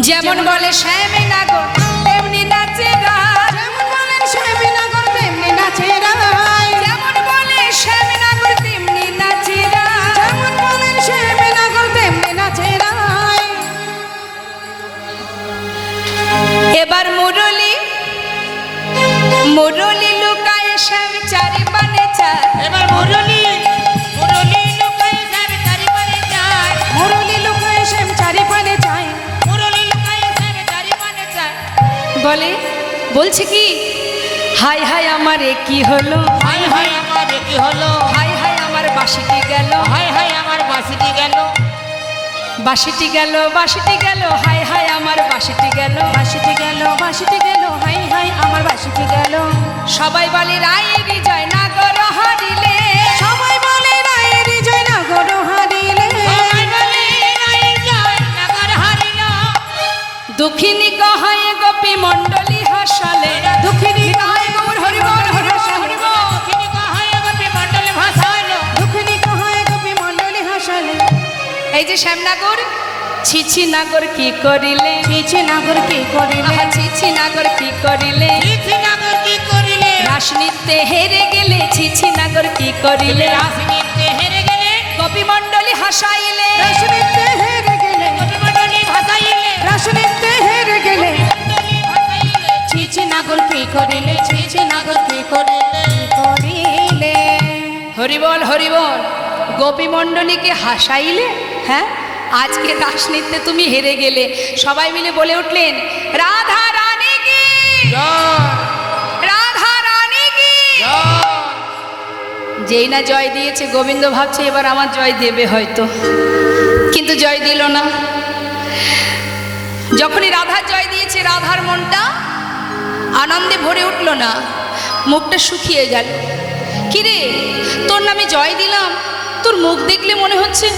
যেমন বলে শ্যামী নাগর তেমনি নাচে রায়, যেমন বলেন শ্যামী নাগর তেমনি নাচে রায়, যেমন বলে শ্যামী নাগর তেমনি নাচে রায়, যেমন বলেন শ্যামী নাগর তেমনি নাচে রায়। এবার মুরলী মুরলী লুকায় শ্যাম চারি পানে চায়, এবার মুরলী মুরলী লুকায় যাবে চারিপানে যায়, মুরলী লুকায় শ্যাম চারি পানে চায়, মুরলী লুকায় যাবে চারিপানে যায়। বলে বলছে কি হাই হাই আমার এ কি হলো, হায় হায় আমার কি হলো, হাই হাই আমার বাঁশিটি গেল, হায় হায় আমার বাসিটি গেল, বাঁশিটি গেল, বাঁশিটি গেল, হায় হায় আমার বাঁশিটি গেল। বাঁশিটি গেল, বাঁশিটি গেল, হাই হাই আমার বাঁশিটি গেল। সবাই বলে রায়ের জয় নাগর হারিলে, সবাই বলে রায়ের জয় নাগর হারিলে, সবাই বলে রায়ের জয় নাগর হারিল, দুঃখিনী কহায় গোপী মণ্ডলী হাসালে, দুঃখিনী কহায় গৌর হরিবল হরিবল। তিনি কহায় গোপী মণ্ডলে ভাসাইল, দুঃখিনী কহায় গোপী মণ্ডলী হাসালে। এই যে শ্যামনাগর, ছিছি নাগর কি করিলে, ছিছি নাগর কি করিলে, আহা ছিছি নাগর কি করিলে, তিথি নাগর কি করিলে, রাস নৃত্যে হেরে গেলে, ছিছি নাগর কি করিলে, রাস নৃত্যে হেরে গেলে, গোপী মণ্ডলী হাসাইলে, রাস নৃত্যে হেরে গেলে, গোপী মণ্ডলে ভাসাইলে, রাস নৃত্যে হেরে গেলে। মণ্ডলে ভাসাইলে, ছিছি নাগর কি করিলে, ছিছি নাগর কি করিলে, করিলে। হরিবল হরিবল। গোপী মণ্ডলীকে হাসাইলে, হ্যাঁ আজকে রাস নৃত্যে তুমি হেরে গেলে। সবাই মিলে বলে উঠলেন রাধা রানী কি, রাধা রানী কি। যেই না জয় দিয়েছে গোবিন্দ ভাবছে এবার আমার জয় দেবে হয়তো, কিন্তু জয় দিল না। যখনই রাধা জয় দিয়েছে রাধার মনটা আনন্দে ভরে উঠল না, মুখটা শুকিয়ে গেল। কিরে তোর নামে জয় দিলাম, তোর মুখ দেখলে মনে হচ্ছে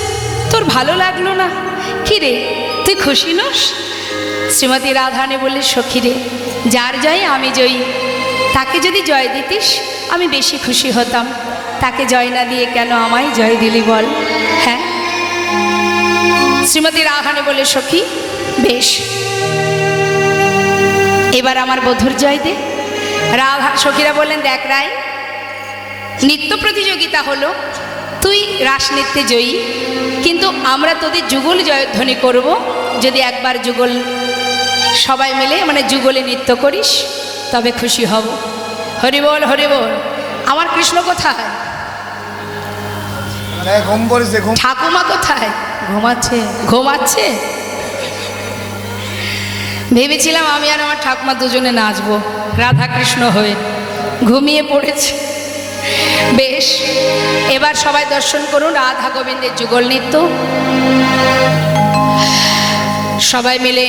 তোর ভালো লাগলো না। কিরে তুই খুশি নস? শ্রীমতী রাধারানী বললে সখী রে, যার জয় আমি জয়ী, তাকে যদি জয় দিতিস আমি বেশি খুশি হতাম। তাকে জয় না দিয়ে কেন আমায় জয় দিলি বল? হ্যাঁ। শ্রীমতী রাধারানী বলে সখী বেশ, এবার আমার বধূর জয় দে। রাধা সখীরা বললেন দেখ রায়, নৃত্য প্রতিযোগিতা হলো, তুই রাস নৃত্যে জয়ী, কিন্তু আমরা তোদের যুগল জয়ধ্বনি করব যদি একবার যুগল সবাই মিলে মানে যুগলে নৃত্য করিস তবে খুশি হব। হরিবল হরিবল। আমার কৃষ্ণ কোথায়? ঘুম পড়েছে, ঘুম। ঠাকুমা কোথায়? ঘুমাচ্ছে। ঘুমাচ্ছে। ভেবেছিলাম আমি আর আমার ঠাকুমা দুজনে নাচবো রাধা কৃষ্ণ হয়ে, ঘুমিয়ে পড়েছে। বেশ, এবার সবাই দর্শন করুন রাধা গোবিন্দের যুগল নৃত্য। সবাই মিলে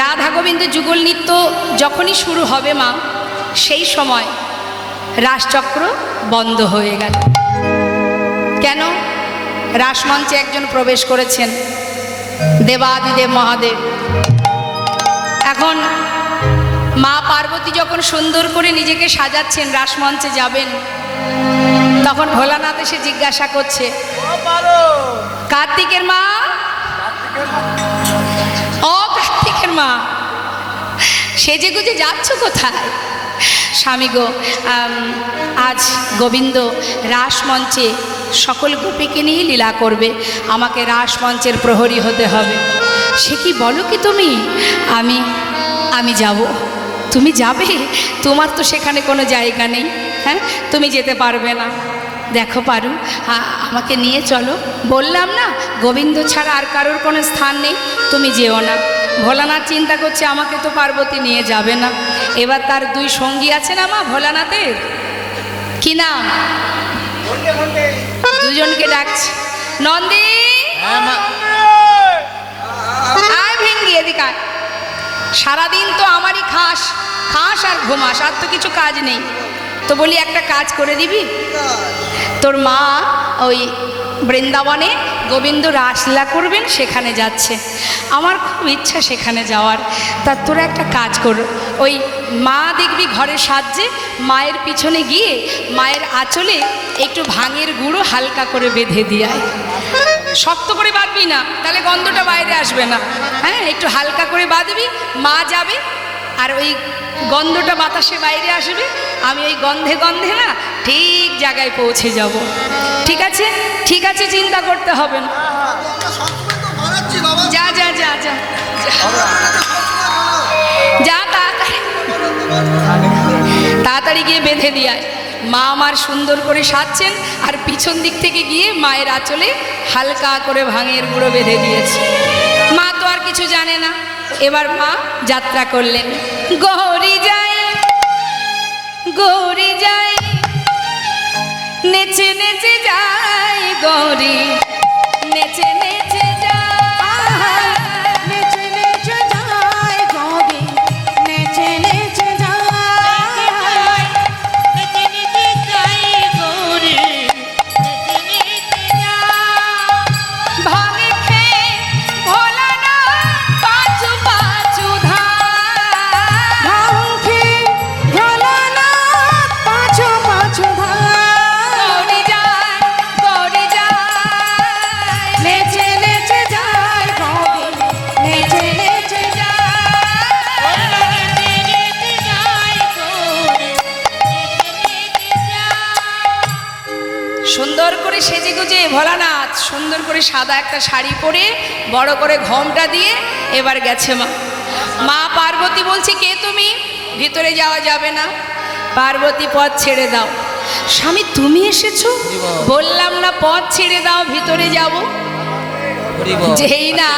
রাধা গোবিন্দের যুগল নৃত্য যখনই শুরু হবে মা, সেই সময় রাসচক্র বন্ধ হয়ে গেল। কেন? রাসমঞ্চে একজন প্রবেশ করেছেন, দেবাদিদেব মহাদেব। এখন মা পার্বতী যখন সুন্দর করে নিজেকে সাজাচ্ছেন রাসমঞ্চে যাবেন, তখন ভোলানাথ এসে জিজ্ঞাসা করছে কার্তিকের মা, ও কার্তিকের মা সেজে গুজে যাচ্ছ কোথায়? স্বামী গো, আজ গোবিন্দ রাসমঞ্চে সকল গোপীকে নিয়ে লীলা করবে, আমাকে রাসমঞ্চের প্রহরী হতে হবে। সে কি বলো কি তুমি? আমি যাব। তুমি যাবে? তোমার তো সেখানে কোনো জায়গা নেই, হ্যাঁ তুমি যেতে পারবে না। দেখো পারু, আমাকে নিয়ে চলো। বললাম না গোবিন্দ ছাড়া আর কারোর কোনো স্থান নেই, তুমি যেও না। ভোলানাথ চিন্তা করছে আমাকে তো পার্বতী নিয়ে যাবে না। এবার তার দুই সঙ্গী আছে না মা ভোলানাথের, কি নাম? দুজনকে ডাকছে, নন্দী আয় ভেঙ্গি এদিকে আয়। সারাদিন তো আমারই খাস খাস আর ঘুমাস, আর তো কিছু কাজ নেই। তো বলি একটা কাজ করে দিবি, তোর মা ওই বৃন্দাবনে গোবিন্দ রাসলীলা করবেন সেখানে যাচ্ছে, আমার খুব ইচ্ছা সেখানে যাওয়ার। তা তোরা একটা কাজ কর, ওই মা দেখবি ঘরে সাজছে, মায়ের পিছনে গিয়ে মায়ের আঁচলে একটু ভাঙের গুঁড়ো হালকা করে বেঁধে দিয়ে আয়। শক্ত করে বাঁধবি না, তাহলে গন্ধটা বাইরে আসবে না। হ্যাঁ, একটু হালকা করে বাঁধবি, মা যাবে আর ওই গন্ধটা বাতাসে বাইরে আসবে, আমি ওই গন্ধে গন্ধে না ঠিক জায়গায় পৌঁছে যাব। ঠিক আছে? ঠিক আছে, চিন্তা করতে হবে না। যা যা যা যা যা, তাড়াতাড়ি তাড়াতাড়ি গিয়ে বেঁধে দিয়ে আয়। মা আমার সুন্দর করে সাজছেন আর পিছন দিক থেকে গিয়ে মায়ের আঁচলে হালকা করে ভাঙের গুঁড়ো বেঁধে দিয়েছে। মা তো আর কিছু জানে না। এবার মা যাত্রা করলেন, গৌরী যাই গৌরী যাই নেচে নেচে যাই গৌরী, নেচে নেচে যাই। নেচে নেচে যায় গৌরী, নেচে নেচে যায়। নেচে নেচে যাই গৌরী, নেচে নেচে যাই। ভাঙে খেয়ে ভোলা না পাঁচু পাঁচু ধার। ভাঙে ভোলানাথ পাঁচু পাঁচু ধার। গৌরী যায়, গৌরী যায়, নেচে নেচে যায় গৌরী, নেচে নেচে যায়। নেচে নেচে যাই গৌরী, নেচে নেচে যাই। সুন্দর করে সেজে গুজে ভোলানাথ সুন্দর করে সাদা একটা শাড়ি পরে বড় করে ঘোমটা দিয়ে এবার গেছে মা। মা পার্বতী বলছে, কে তুমি? ভিতরে যাওয়া যাবে না। পার্বতী পথ ছেড়ে দাও। স্বামী তুমি এসেছো? বললাম না পথ ছেড়ে দাও, ভিতরে যাব। যেই না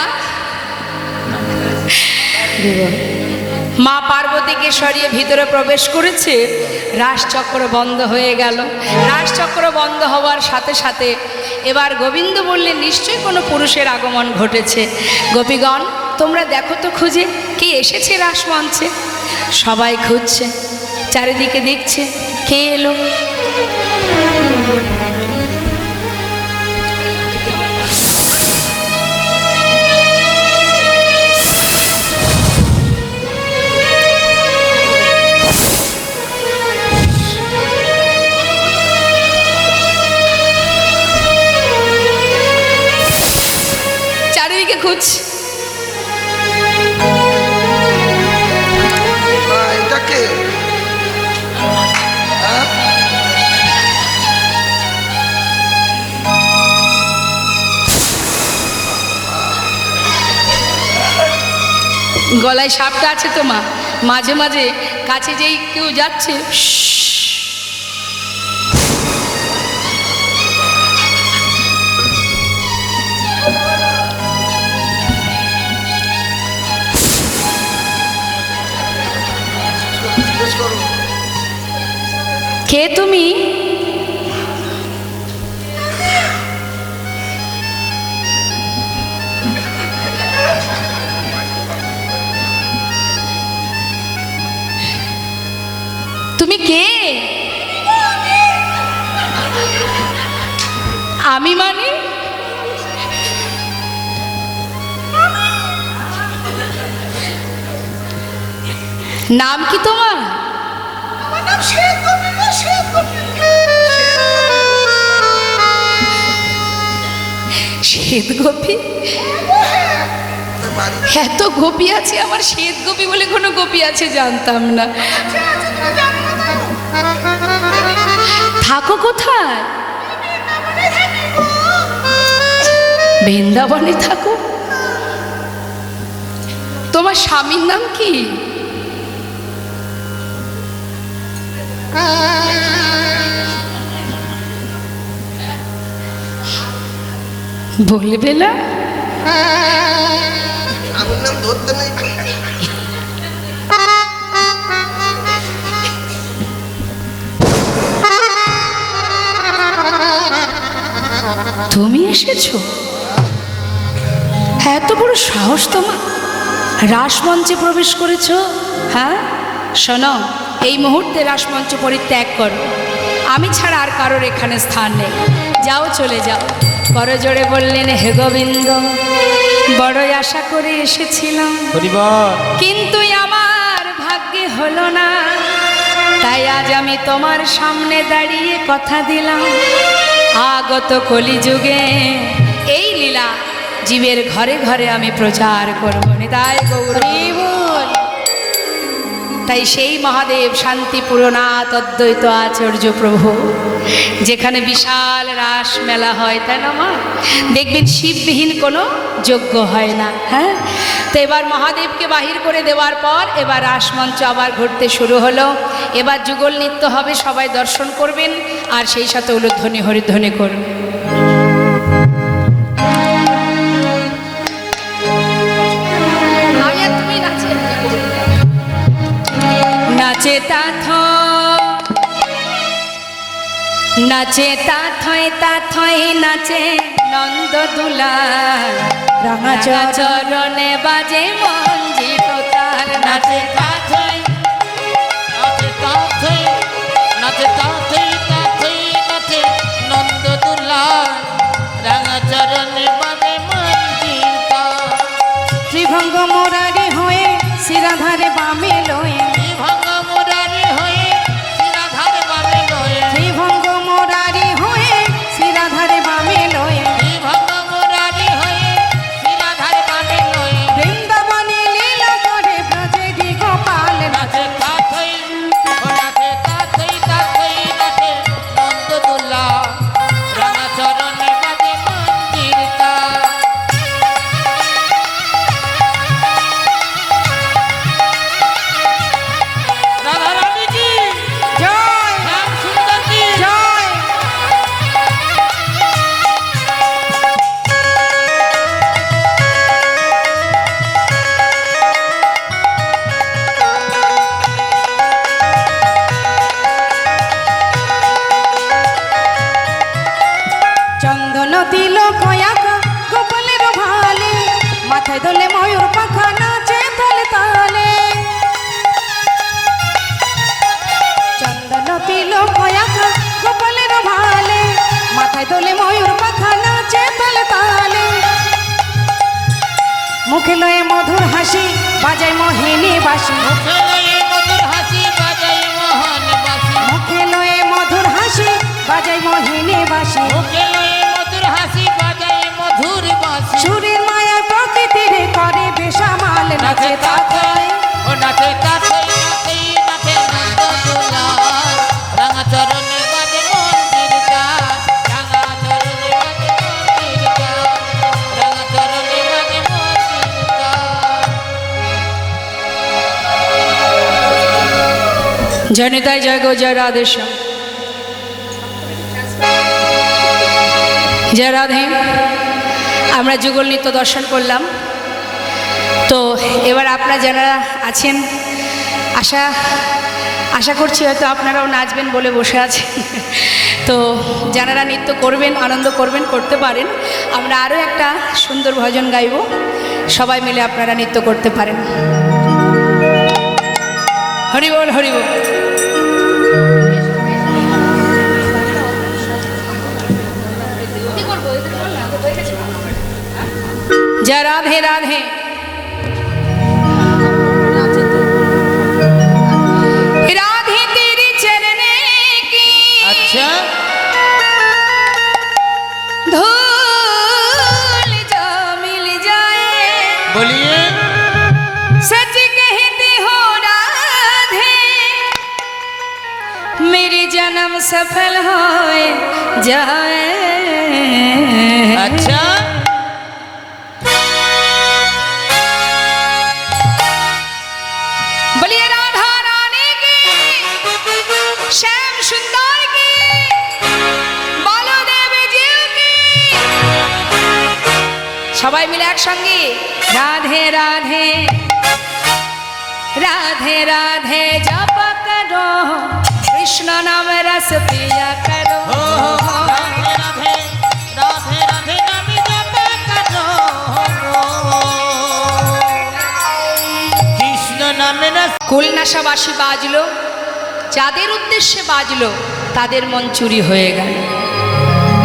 মা পার্বতীকে সরিয়ে ভিতরে প্রবেশ করেছে, রাসচক্র বন্ধ হয়ে গেল। রাসচক্র বন্ধ হওয়ার সাথে সাথে এবার গোবিন্দ বললেন, নিশ্চয়ই কোনো পুরুষের আগমন ঘটেছে। গোপীগণ তোমরা দেখো তো খুঁজে কে এসেছে রাসমঞ্চে। সবাই খুঁজছে, চারিদিকে দেখছে কে এলো। চারিদিকে খুঁজছে, এটা কে? হ্যাঁ? গলায় সাপটা আছে তো মা, মাঝে মাঝে কাছে যেই কেউ যাচ্ছে জিজ্ঞেস করো। কে তুমি? তুমি কে? আমি মানে নাম কি তোমার? শ্বেত গোপী? বাড়ি এত গোপী আছে, আমার শ্বেত গোপী বলে কোনো গোপী আছে জানতাম না। থাকো কোথায়? বৃন্দাবনে থাকো? তোমার স্বামীর নাম কি? বলবে না? আমার নাম ধরতে নেই। তুমি এসেছো? এত বড় সাহস তোমার, রাসমঞ্চে প্রবেশ করেছো? হ্যাঁ শোনো, এই মুহূর্তে রাসমঞ্চ পরিত্যাগ করো, আমি ছাড়া আর কারোর এখানে স্থান নেই। যাও, চলে যাও। করজোড়ে বললেন, হে গোবিন্দ, বড়ই আশা করে এসেছিলাম, কিন্তু আমার ভাগ্যে হলো না। তাই আজ আমি তোমার সামনে দাঁড়িয়ে কথা দিলাম, আগত কলিযুগে এই লীলা জীবের ঘরে ঘরে আমি প্রচার করব। তাই গৌরী বল। তাই সেই মহাদেব শান্তিপুরনাথ অদ্বৈত আচার্য প্রভু, যেখানে বিশাল রাস মেলা হয়, তাই না মা? দেখবেন শিববিহীন কোনো যজ্ঞ হয় না। হ্যাঁ, তো এবার মহাদেবকে বাহির করে দেওয়ার পর এবার রাসমঞ্চ আবার ঘুরতে শুরু হলো। এবার যুগল নৃত্য হবে, সবাই দর্শন করবেন আর সেই সাথে উলুধ্বনি হরিধ্বনি করবেন। নাচে তাথ নাচে তা থয় নাচে নন্দ দুলাল রাঙা চরণে বাজে মঞ্জির তার নাচে নাচে তাথই নাচে তাথই তাথই নাচে নন্দ দুলাল রাঙা চরণে বাজে মঞ্জিরটা শ্রীভঙ্গ মোরারি হয়ে শিরাধারে বামে লয়ে ভাঙা মুরারি হয়ে শিরাধার বামে লয়ে শ্রীভঙ্গ মোরারি হয়ে শিরাধারে বামে লয়ে ভাঙা মুরারি হয়ে শিরাধার বামে লয়ে বৃন্দাবনে লীলা করে ব্রজেরি গোপাল নাচে তাথই নাচে তাথই তাথই নাচে নন্দ দুলাল রাঙা চরণে বাজে মঞ্জিরটা রাধা রানী কি জয় শ্যাম সুন্দর কি জয় চন্দন দিল কয়াক গোপালের ভালে মাথায় দোলে ময়ূর পাখা নাচে তালে তালে চন্দন দিল কয়াক গোপালের ভালে মাথায় দোলে ময়ূর পাখা নাচে তালে তালে মুখে লয়ে মধুর হাসি বাজায় মোহিনী বাসি মুখে লয়ে মধুর হাসি বাজাই মোহন বাসি মুখে লয়ে মধুর হাসি বাজায় মোহিনী বাসি মুখে লয়ে মধুর হাসি বাজাই মধুর বাসি সুরের মায়া প্রকৃতির করে বেসামাল নাচে তাকায় ও নাচে তাথই নাচে নাচে নন্দ দুলাল রাঙা চরণে বাজে মঞ্জিরটা রাঙা চরণে বাজে মঞ্জিরটা রাঙা চরণে বাজে মঞ্জিরটা জনিতায় জয় গো জয় রাধেশ্যাম জয় রাধে। আমরা যুগল নৃত্য দর্শন করলাম। তো এবার আপনারা যারা আছেন আশা করছি হয়তো আপনারাও নাচবেন বলে বসে আছেন। তো যারা নৃত্য করবেন আনন্দ করবেন করতে পারেন। আমরা আরও একটা সুন্দর ভজন গাইব, সবাই মিলে আপনারা নৃত্য করতে পারেন। হরি বল হরি বল। जय राधे राधे। राधे तेरी चरने की अच्छा धूल जो मिल जाए बोलिए सच कहते हो राधे मेरे जन्म सफल हो जाए। अच्छा बोलिए राधा रानी की, श्याम सुंदर की, बलदेव जीव की। সবাই মিলে একসঙ্গে রাধে রাধে राधे राधे जप करो कृष्ण नाम रस पिया करो। राधे राधे राधे राधे नाम जप करो कृष्ण नाम रस কুলনাশাবাসী বাজলো, যাদের উদ্দেশ্যে বাজলো তাদের মন চুরি হয়ে গেল।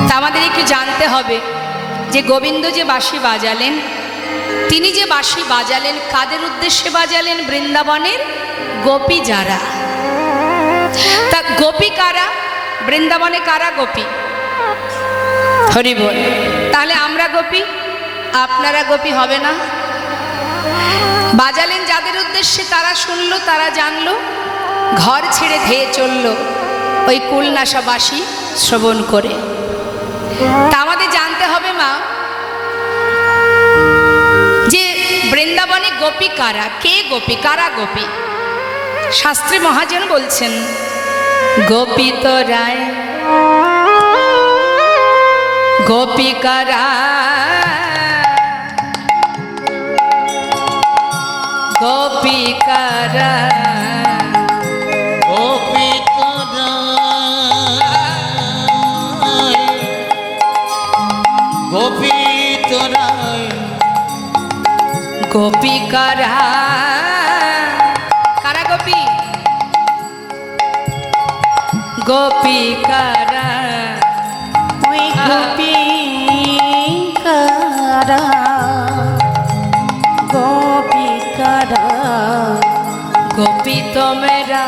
তা আমাদের একটু জানতে হবে যে গোবিন্দ যে বাঁশি বাজালেন, তিনি যে বাঁশি বাজালেন কাদের উদ্দেশ্যে বাজালেন? বৃন্দাবনের গোপী যারা। তা গোপী কারা? বৃন্দাবনে কারা গোপী? হরি বল। তাহলে আমরা গোপী, আপনারা গোপী হবে না? বাজালেন যাদের উদ্দেশ্যে তারা শুনলো, তারা জানলো, ঘর ছেড়ে ধেয়ে চললো ওই কুলনাশা বাঁশি শ্রবণ করে। তা আমাদের জানতে হবে মা যে বৃন্দাবনে গোপী কারা, কে গোপী, কারা গোপী? শাস্ত্রী মহাজন বলছেন গোপী তো রায় গোপী কারা গোপী কারা গোপী কারা কারা গোপী গোপী কারা ওই গোপী কারা গোপী কারা গোপী তোমরা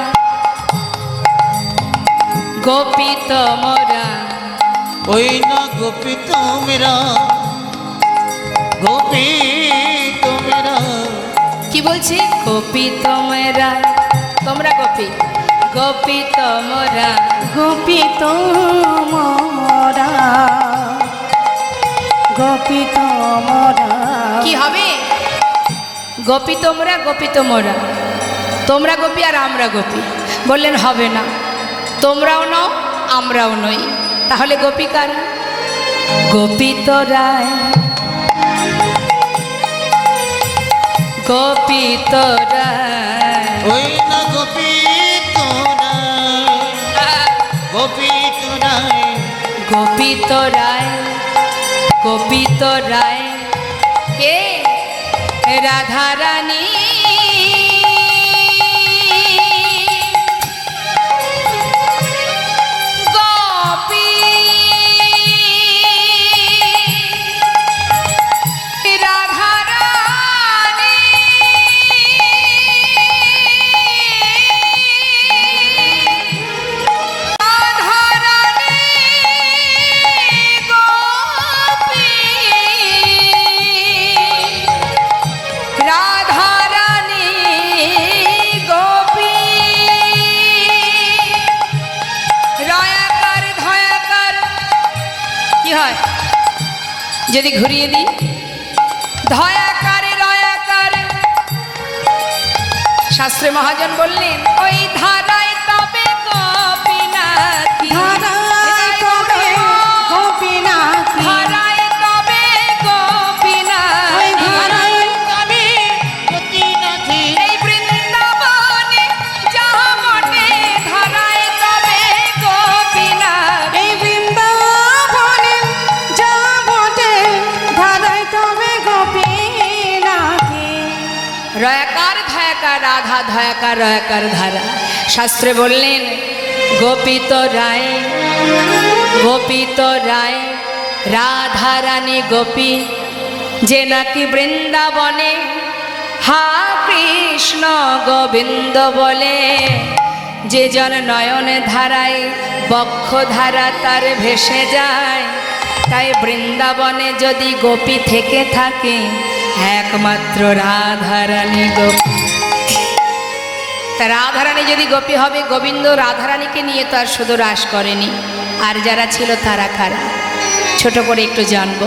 গোপী তোমরা ওই না গোপী তোমরা গোপী তোমরা কি বলছি গোপী তোমরা তোমরা গোপী গোপী তোমরা গোপী তোমরা গোপী তোমরা কি হবে গোপী তোমরা গোপী তোমরা তোমরা গোপী আর আমরা গোপী বললেন হবে না তোমরাও নও আমরাও নই তাহলে গোপী কারা গোপী তোরায় গোপী তোরায় ওই না গোপী তোরা গোপী তোরায় গোপী তোরায় গোপী তোরায় কে রাধা রানী গোপী রাধা রানী রাধা রানী গোপী রাধা রানী গোপী রয়াকার ধয়াকার কি হয় যদি ঘুরিয়ে দিই ধয়াকারে রয়াকার শাস্ত্রে মহাজন বললেন ওই ধারায় তবে গোপীনাথী ধারায় তবে গোপীনাথী ধারায় তবে গোপীনাথী ওই ধারায় তবে গোপীনাথী এই বৃন্দাবনে যাহা বটে ধারায় তবে গোপীনাথ এই বৃন্দাবনে যা বটে ধারায় তবে গোপীনাথী রয়াকার ধয়াকার রাধা ধয়াকার রয়াকার ধারা শাস্ত্রে বললেন গোপিত রায় গোপিত রায় রাধা রানী গোপী যে নাকি বৃন্দাবনে হা কৃষ্ণ গোবিন্দ বলে যে জন নয়ন ধারায় বক্ষ ধারা তার ভেসে যায় তাই বৃন্দাবনে যদি গোপী থেকে থাকে একমাত্র রাধারানী গোপী তা রাধারানী যদি গোপী হবে গোবিন্দ রাধারানীকে নিয়ে তো আর শুধু রাস করেনি আর যারা ছিল তারা কারা ছোট করে একটু জানবো